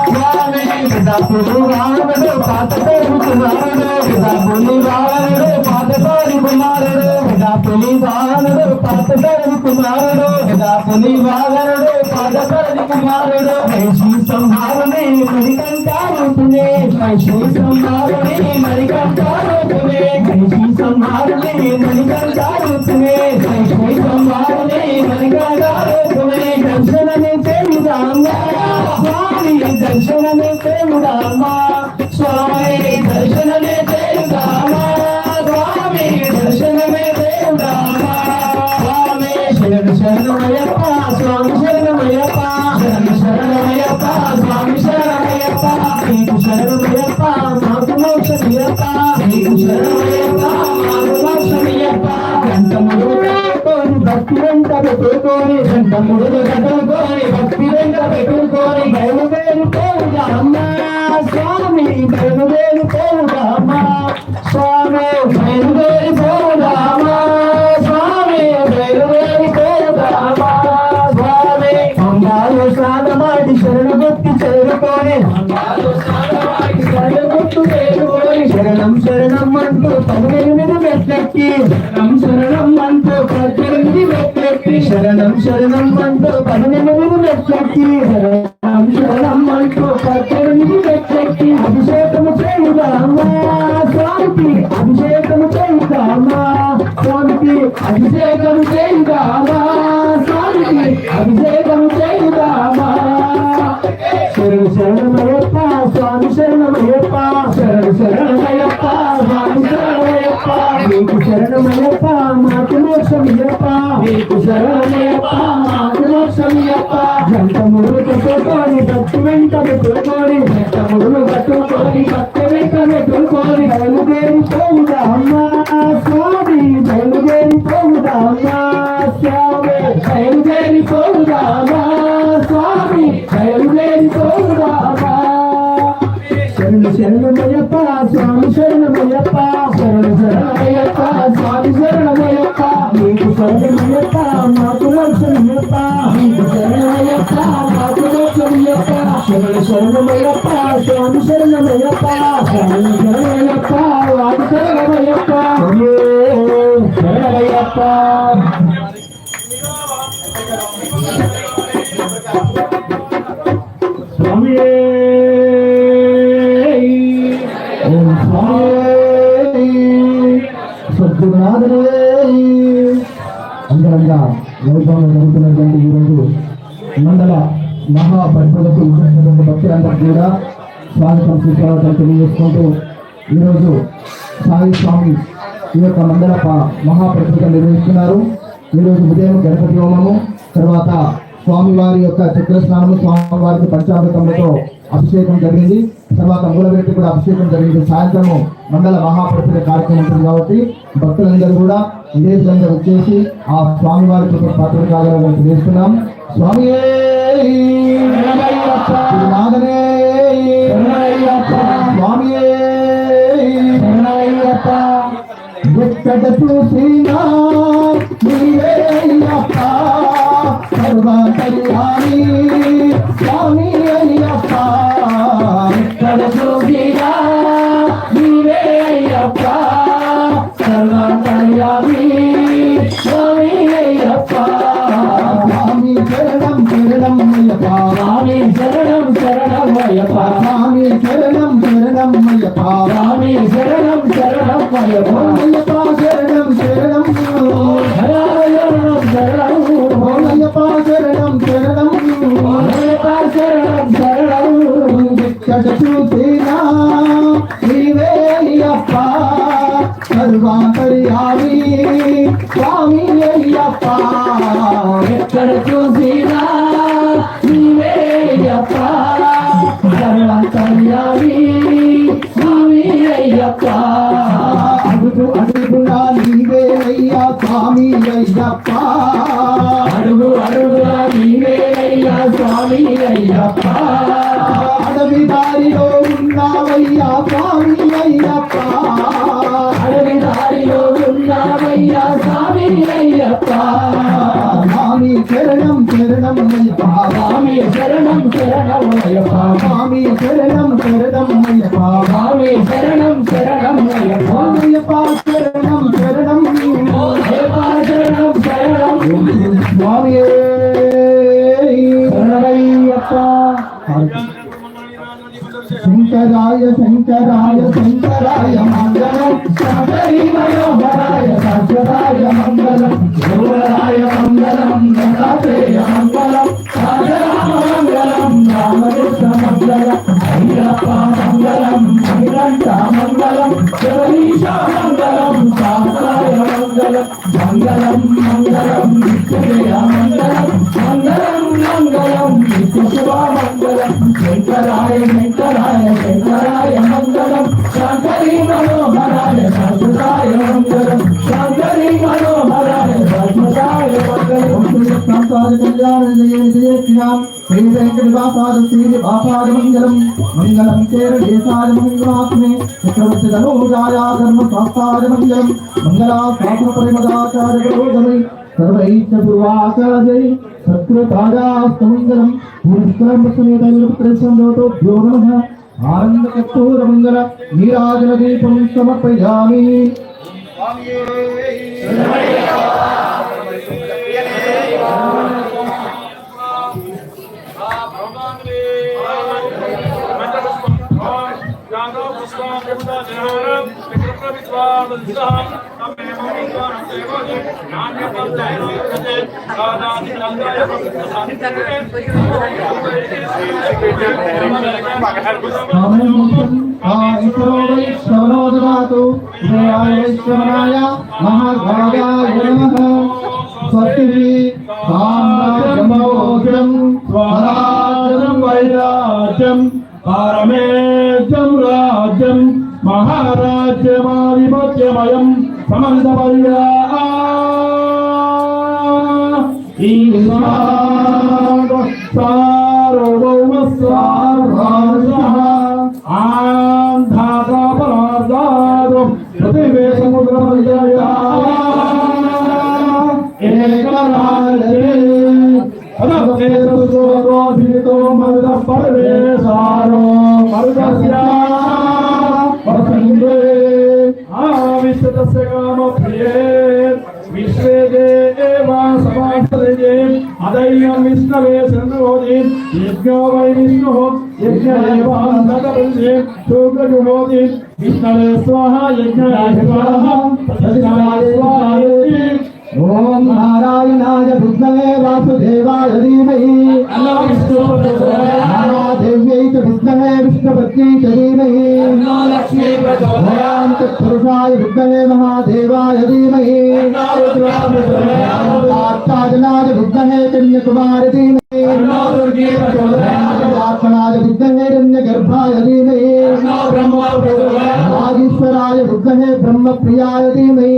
C: స్వామి పితాపులు రావణుడు పాత పేరు కుమారుడు పితాపులి రావణుడు పాత పేరు కుమారుడు పితాపులి వాహనుడు పాత పేరు కుమారుడు పితాపులి వాహనుడు పాత పేరు కుమారుడు వైశ్రీ సంహారుని మరికంటారుతునే వైశ్రీ సంహారుని మరికంటారుతునే వైశ్రీ సంహారుని మరికంటారుతునే వైశ్రీ సంహారుని మరికంటారుతునే దర్శనమే చేయుదామా స్వామి దర్శనమే చేయుదామా స్వామి దర్శనమే చేయుదామా స్వామి దర్శనమే చేయుదామా స్వామి శరణమయ్యప్ప స్వామి శరణమయ్యప్ప శరణమయ్యప్ప స్వామి శరణమయ్యప్ప నీకు శరణమయ్యప్ప మాకు మోక్షమయ్యప్ప నీకు శరణమయ్యప్ప మాకు మోక్షమయ్యప్ప జంటముడులు కట్టుకొని భక్తి వెంట పెట్టుకొని జంటముడులు కట్టుకొని భక్తి వెంట పెట్టుకొని బయలుదేరి పోదామా స్వామి బయలుదేరి పోదామా స్వామి బయలుదేరి పోదామా స్వామి బయలుదేరి పోదామా స్వామి అంగాలు స్నానమాడి శరణభక్తి చేరుకొని శరణభక్తి చేరుకొని శరణం శరణం అంటూ 18 మెట్లెక్కి శరణం శరణం అంటూ 18 మెట్లెక్కి శరణం శరణం అంటూ 18 మెట్లెక్కి శరణం శరణం అంటూ 18 మెట్లెక్కి అభిషేకము చేయుదామా స్వామికి అభిషేకము చేయుదామా స్వామికి అభిషేకము చేయుదామా స్వామికి అభిషేకము చేయుదామా శరణమయ్యప్ప స్వామి శరణమయ్యప్ప శరణమయ్యప్ప స్వామి శరణమయ్యప్ప నీకు శరణమయ్యప్ప మాకు మోక్షమయ్యప్ప నీకు శరణమయ్యప్ప మాకు మోక్షమయ్యప్ప జంటముడులు కట్టుకొని భక్తి వెంట పెట్టుకొని జంటముడులు కట్టుకొని భక్తి వెంట పెట్టుకొని బయలుదేరి పోదామా స్వామి బయలుదేరి పోదామా స్వామి బయలుదేరి పోదామా స్వామి బయలుదేరి పోదామా శరణమయ్యప్ప స్వామి శరణమయ్యప్ప శరణమయ్యప్ప స్వామి శరణమయ్యప్ప నీకు శరణమయ్యప్ప మాకు మోక్షమయ్యప్ప నీకు శరణమయ్యప్ప మాకు మోక్షమయ్యప్ప శరణమయ్యప్ప స్వామి శరణమయ్యప్ప శరణమయ్యప్ప వాడి శరణమయ్యప్ప
A: స్వామియే
C: ఓం స్వామి సద్గురునాథనే. అంగరంగా వైభవంగా జరుగుతున్నటువంటి ఈరోజు మండల మహాపరిషదకు ఇచ్చినటువంటి భక్తులందరికీ కూడా స్వాగతం సుస్వాగతం తెలియజేసుకుంటూ ఈరోజు సాయి స్వామి ఈ యొక్క మండల మహాపరిషదం నిర్వహిస్తున్నారు. ఈరోజు ఉదయం గణపతి హోమము, తర్వాత స్వామివారి యొక్క చక్ర స్నానము, స్వామివారికి పంచామృతములతో అభిషేకం జరిగింది. తర్వాత మూలవేటి కూడా అభిషేకం జరిగింది. సాయంత్రము మండల మహాపరిషద కార్యక్రమం ఉంటుంది కాబట్టి భక్తులందరూ కూడా విదేశంగా వచ్చేసి ఆ స్వామివారి కృప పాత్రలు కావాలని తెలియజేస్తున్నాం. స్వామి నాదనే స్వామి ఎక్కడ చూసినా నీవే అయ్యప్ప, సర్వకళ్యాణి స్వామి అయ్యప్ప. ఎక్కడ చూసినా నీవే అయ్యప్ప, సర్వకళ్యాణి స్వామి అయ్యప్ప. స్వామి శరణం శరణం అయ్యప్ప, స్వామి శరణం శరణం అయ్యప్ప, స్వామి శరణం శరణం అయ్యప్ప, స్వామి శరణం శరణం అయ్యప్ప. అయ్యప్ప శరణం శరణం శరణం శరణం అయ్యప్ప శరణం శరణం అయ్యప్ప శరణం శరణం. ఎక్కడ చూసినా నీవే అయ్యప్ప, సర్వాంతర్యామి స్వామి అయ్యప్ప. ఎక్కడ చూసినా నీవే అయ్యప్ప, సర్వాంతర్యామి స్వామి అయ్యప్ప. అడుగు అడుగునా నీవే అయ్యా స్వామి అయ్యప్ప, అడుగు అడుగునా నీవే అయ్యా స్వామి అయ్యప్ప. అడవి దారిలో ఉన్నావయ్యా స్వామి అయ్యప్ప, అడవి దారిలో ఉన్నావయ్యా స్వామి అయ్యప్ప. స్వామి శరణం శరణం అయ్యప్ప, స్వామి శరణం శరణం అయ్యప్ప, స్వామి శరణం శరణం అయ్యప్ప, స్వామి శరణం శరణం అయ్యప్ప. అయ్యప్ప శరణం శరణం అయ్యప్ప శరణం శరణం స్వామి శరణయ్యప్ప. శంకరాయ శంకరాయ శంకరాయ మంగళం, శంకరీ మనోహరాయ శాశ్వతాయ మంగళం, గోవరాయ మంగళం, దత్తాత్రేయ మంగళం, రాజరామ మంగళం, రామకృష్ణ మంగళం, అయ్యప్ప మంగళం, శ్రీరంగ మంగళం, జగదీశ మంగళం, శాస్త్రాయ మంగళం, మంగళం మంగళం నిత్యజయ మంగళం, మంగళం మంగళం నిత్యశుభ మంగళం. శంకరాయ శంకరాయ శంకరాయ మంగళం, శంకరీ మనోహరాయ శాశ్వతాయ మంగళం, శంకరీ మనోహరాయ శాశ్వతాయ మంగళం. సంసార కళ్యాణ జయ జయ శ్రీరామ్ శ్రీ వెంకటేశ్వర శ్రీ బాపాద మంగళం, మంగళం చేర దేశాయ మంగళాత్మే చక్రవర్తి ధనుజాయ ధర్మ శాస్త్రాయ మంగళం, మంగళా శాస్త్ర పరిమదాచార్య పురోగమై సర్వైశ్చ పూర్వాచార్యై సత్కృతాయాస్తమంగళం. పురస్కారమసమేతైర్పుత్రసందోతోభ్యో నమః. ఆనందకర్పూరమంగళ నీరాజన దీపం సమర్పయామి. వైష్ణవనాయ మహాభాగాయ నమః. స్వస్తి సామ్రాజ్యం స్వరాజ్యం వైరాజ్యం పారమేజ్యం రాజ్యం మహారాజ్యమాధిపత్యమయం సమంతపర్యా సార్వభౌమస్వార్వాంశః ఆంధాపరార్ధాదో పృథివీ సముద్రమధ్యయా ఏకరాజే అదభేదోధీతో మరుద పరవేశారో మరుదస్యా వసందే ఆవిశతస్య కామ ప్రియే
A: विश्वे देवा समासरे अदैयं विष्णवे शरणोदे यज्ञो वै विष्णुः यज्ञदेवान् तदपरिजे शुक्रजुहोदे विष्णवे स्वाहा यज्ञाय स्वाहा तस्माय स्वाहा
C: ओम नारायणाय विद्महे वासुदेवाय धीमहि देव्यै च विद्महे विष्णुपत्न्यै च धीमहि ओम तत्पुरुषाय विद्महे महादेवाय धीमहि कात्यायनाय विद्महे कन्याकुमारी धीमहि आत्मनाय विद्महे हिरण्यगर्भाय धीमहि वागीश्वराय विद्महे ब्रह्मप्रियाय धीमहि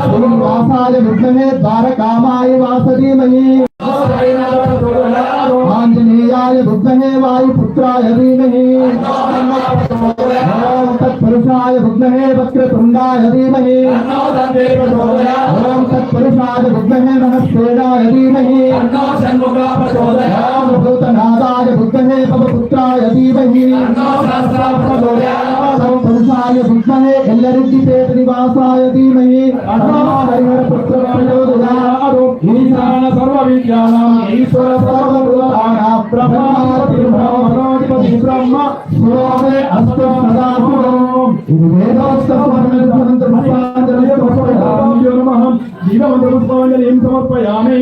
C: श्रीनिवासाय विद्महे द्वारकामाय वासधीमहि आंजनेयाय विद्महे वायुपुत्राय धीमहि ओम तत्पुरुषाय विद्महे वक्रतुंडाय धीमहि ओम तत्पुरुषाय विद्महे महस्तेनाय धीमहि ओम भूतनादाय विद्महे पवपुत्राय धीमहि ओम पुरुषाय विद्महे एल्लरिद्धिपेट निवासाय धीमहि
A: ईशान सर्वविद्यानां ईश्वर सर्वभूतानां ब्रह्माधिपति ब्रह्म स्वामे अस्तु सदाशिवम्
C: ఇది వేదోక్తమైన
A: नमः जीवमन्त्रपुष्पाञ्जलिं समर्पयामि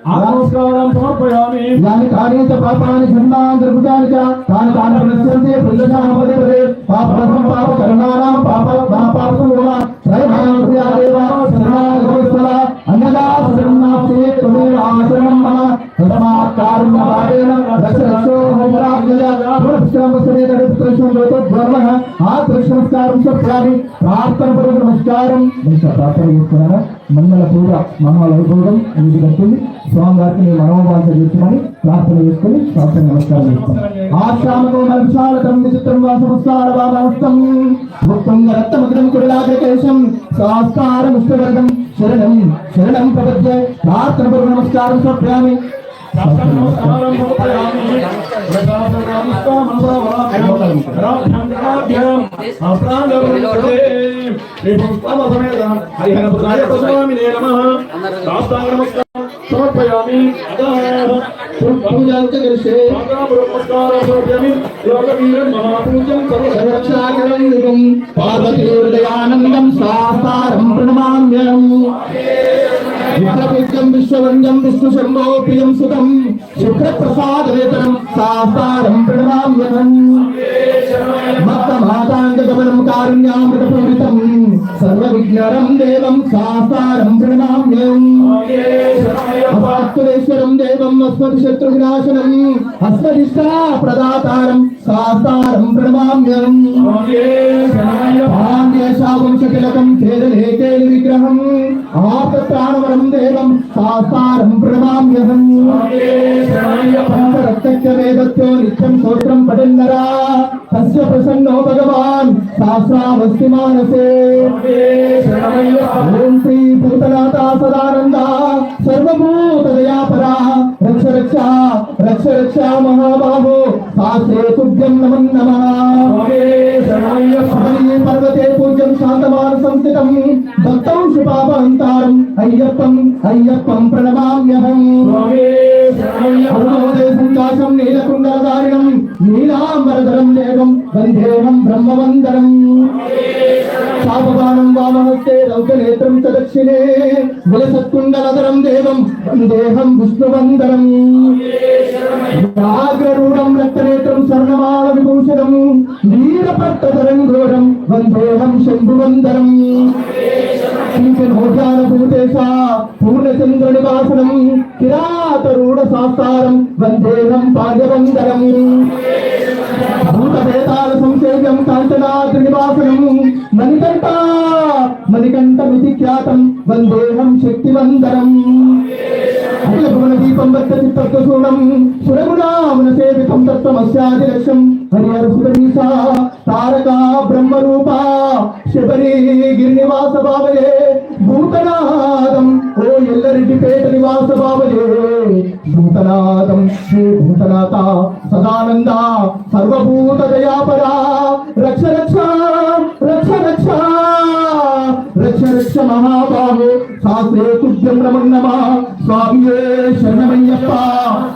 A: नमस्कारं समर्पयामि
C: यानि कार्येच पापानि खण्डान् दुर्भुजानि च तानि तानि प्रणश्यन्ति प्रदशाः पदे पदे पापरसं पापकरणानां पापसंभवा त्रयमानं हृदयादेव शरणागतस्थला अन्यदा शरणनास्ति त्वमेव आशरणं मम तस्मात्कारुण्यभावेन रक्ष रक्षो होमराज्ञया पुनश्चरमसमेतपुत्रश्वं लोकोद्भवः आत्मनमस्कारं समर्पयामि प्रार्थनपूर्वक नमस्कारं प्रार्थన చేస్తున్నాను మంగళ పూజ మహావైభోగం ఇది కట్టింది స్వామివారికి నేను మనోవాంఛ చేస్తున్నాను ప్రార్థన చేసుకుని ప్రార్థన నమస్కారం చేస్తాను ఆశ్రామకో మల్శాలతం విచిత్రం వాసమస్కార వామహస్తం భుక్తంగ రక్తముద్రం కురలాగ్రకేశం శాస్త్రారముష్టవర్గం శరణం శరణం ప్రపద్యే ప్రార్థనపూర్వక నమస్కారం సమర్పయామి
A: नमस्कारं समर्पयामि समर्पयामि
C: पूजां च करिष्ये सर्वरक्षाकरं पार्वतीहृदयानन्दं साकारं प्रणमाम्यहम् विष्णुपूज्यं विश्ववन्द्यं विष्णुशम्भो प्रियं सुतं शुक्रप्रसादवेतनं साकारं प्रणमाम्यहम् मत्तमाताङ्गगमनं कारुण्यामृतपूरितं सर्वविघ्नहरं देवं साकारं प्रणमाम्यहम् अपास्तुलेश्वरं देवम् अस्मद्शत्रुविनाशनम् अस्मदिष्टा प्रदातारं साकारं प्रणमाम्यहम् आन्देशावंशतिलकं खेदलेकेलि विग्रहम् आपत्राणवरं देवं साकारं प्रणमाम्यहम् पंचरत्नस्य वेदस्य नित्यं स्तोत्रं पठन्नरा तस्य प्रसन्नो भगवान् सहस्रावस्ति मानसे ॐ श्री भूतनाथा सदानन्दा सर्वभूतदयापरा रक्ष रक्षा रक्ष रक्षा महाबाहो साक्षे तुभ्यं नमो नमः पर्वते पूज्यं शान्तमानसं स्थितं भक्तं शुभापहन्तारम् अय्यप्पं प्रणमाम्यहम् अरुणोदय सङ्काशं नीलकुण्डलधारिणं नीलाम्बरधरं देवं वन्देऽहं ब्रह्मवन्दनम् शापबाणं वामहस्ते रौद्रनेत्रं च दक्षिणे विलसत्कुण्डलधरं देवं वन्देऽहं विष्णुवन्दनम् व्याघ्ररूढं रक्तनेत्रं स्वर्णमालविभूषणं नीलपट्टधरं घोरं वन्देऽहं शम्भुवन्दनम् भूतेशा पूर्णचन्द्रनिवासनं किरातरूढशास्तारं वन्देऽहं पाण्यवन्दनम् भूतभेतालसंसेव्यं काञ्चनाद्रिनिवासनं मणिकण्ठमिति ख्यातं वन्देऽहं शक्तिवन्दनम् अखिलभुवनदीपं बद्धचित्तत्वशूलं सुरगुणामनसेवितं तत्त्वमस्यादिलक्ष्यं हरिहरसुरनीसा तारका ब्रह्मरूपा శబరి గిరినివాస బాబయే భూతనాదం ఓ ఎల్లరెడ్డిపేట నివాస బాబయే భూతనాదం శ్రీ భూతనాథ సదానంద సర్వభూత దయాపరా రక్ష రక్ష రక్ష రక్ష మహాబాహో శాస్త్రే తుభ్యం నమః స్వామియే శరణమయ్యప్ప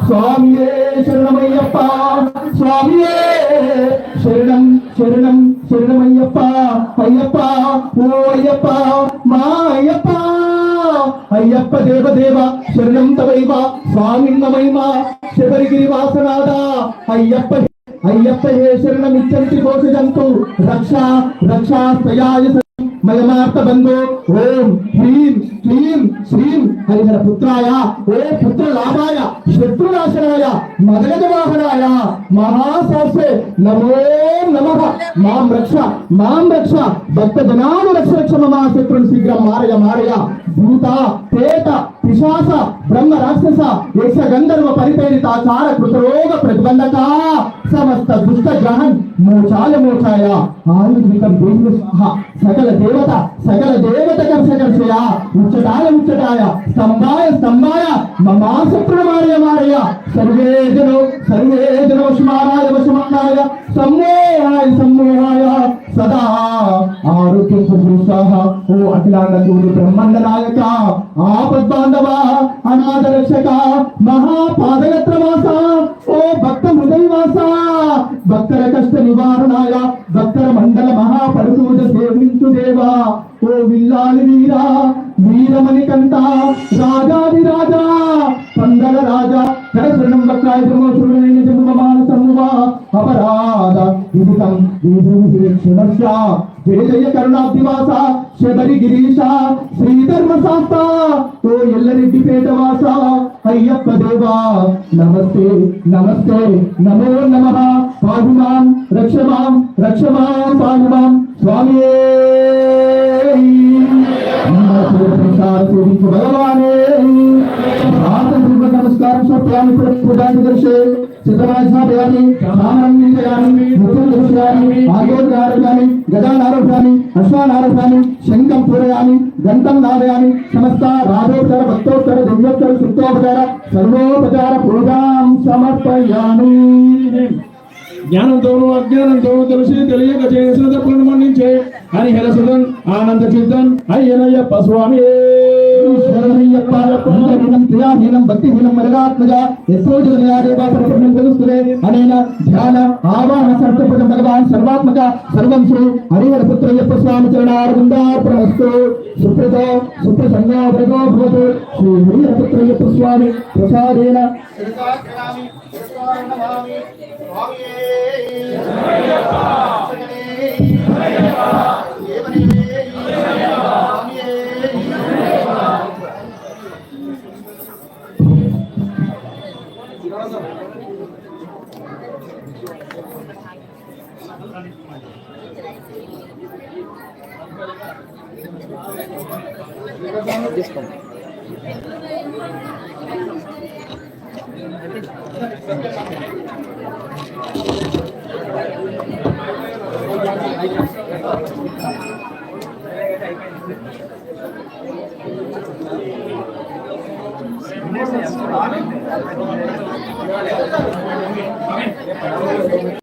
C: స్వామియే శరణమయ్యప్ప స్వామియే శరణం శరణం శరణమయ్యప్ప అయ్యప్ప ఓ అయ్యప్ప మా అయ్యప్ప అయ్యప్ప దేవదేవ శరణం తవైవ స్వామి నమైమ శబరిగిరి వాసనాద అయ్యప్ప అయ్యప్ప హే శరణమిచ్చంతి కోశజంతు రక్ష రక్షా స్తయాయ మయమార్త బంధో ఓం హ్రీం క్లీం శ్రీం హరిహర పుత్రాయ ఓ పుత్ర లాభాయ శత్రునాశనాయ మదగజ వాహనాయ మహాశాస్త్రే నమో నమః మాం రక్ష భక్త జనాను రక్ష రక్ష మమా శత్రుని శీఘ్రం మారయ మారయ భూత ప్రేత పిశాచ బ్రహ్మ రాక్షస యక్ష గంధర్వ పరిపేరితాచార కృతరోగ ప్రతిబంధక సమస్త దుష్ట గ్రహన్ మోచాయ మోచాయ ఆయుర్వికం దేవి సకల దేవత కర్షయ ఉచ్చటాయ స్తంభాయ మమా శత్రు మారయ మారయ సర్వే జనో వశమానాయ వశమానాయ సమ్మోహాయ సదా ఆరోగ్యం సుఖోత్సాహ ఓ అఖిలాండ సూర్య బ్రహ్మాండ నాయక ఆపద్బాంధవ అనాథ రక్షక మహాపాదయత్రవాస ఓ భక్త హృదయవాస భక్తర కష్ట నివారణాయ భక్తర మండల మహాపరిశోధ సేవించు దేవా ఓ విల్లాలి వీరా వీరమణి కంట రాజాది రాజా పందల రాజా శరణం వక్రాయ బ్రహ్మోషుడైన జన్మమాన సమ్మువా అపరాధ విదితం విభూషిక్షణస్య జయ జయ కరుణాబ్దివాస శబరి గిరీశ శ్రీధర్మ శాస్త ఓ ఎల్లరెడ్డి పేటవాస అయ్యప్ప దేవా నమస్తే నమస్తే నమో నమః పాహిమాం రక్షమాం పాహిమాం స్వామియే భగవానే నమస్కారం స్వప్యామి పూజాన్ని దర్శే చిత్రమాధ్యాపయామి సామాన్యామి ముఖ్యదర్శయామి ఆయోగారోగ్యామి గజానారోగ్యామి అశ్వానారోగ్యామి శంఖం పూరయామి గంటం నాదయామి సమస్త రాజోపచార భక్తోపచార దివ్యోపచార సుప్తోపచార సర్వోపచార పూజాం సమర్పయామి.
A: జ్ఞానంతోనూ అజ్ఞానంతోనూ తెలియక చేసిన తప్పులను మన్నించే హరిహర సుధన్ ఆనంద చిత్తన్ అయ్యనయ్యప్ప స్వామి
C: క్రియాహీనం భక్తిహీనం మరగాత్మజ యశోజనయాదేవాపరిపూర్ణం తెలుస్తురే అనేన ధ్యాన ఆవాహన సర్వపద భగవాన్ సర్వాత్మక సర్వం శ్రీ హరిహర పుత్రయ్యప్ప స్వామి చరణారవిందార్పణమస్తు. సుప్రసన్నో భగో భవతు శ్రీ హరిహర పుత్రయ్యప్ప స్వామి ప్రసాదేన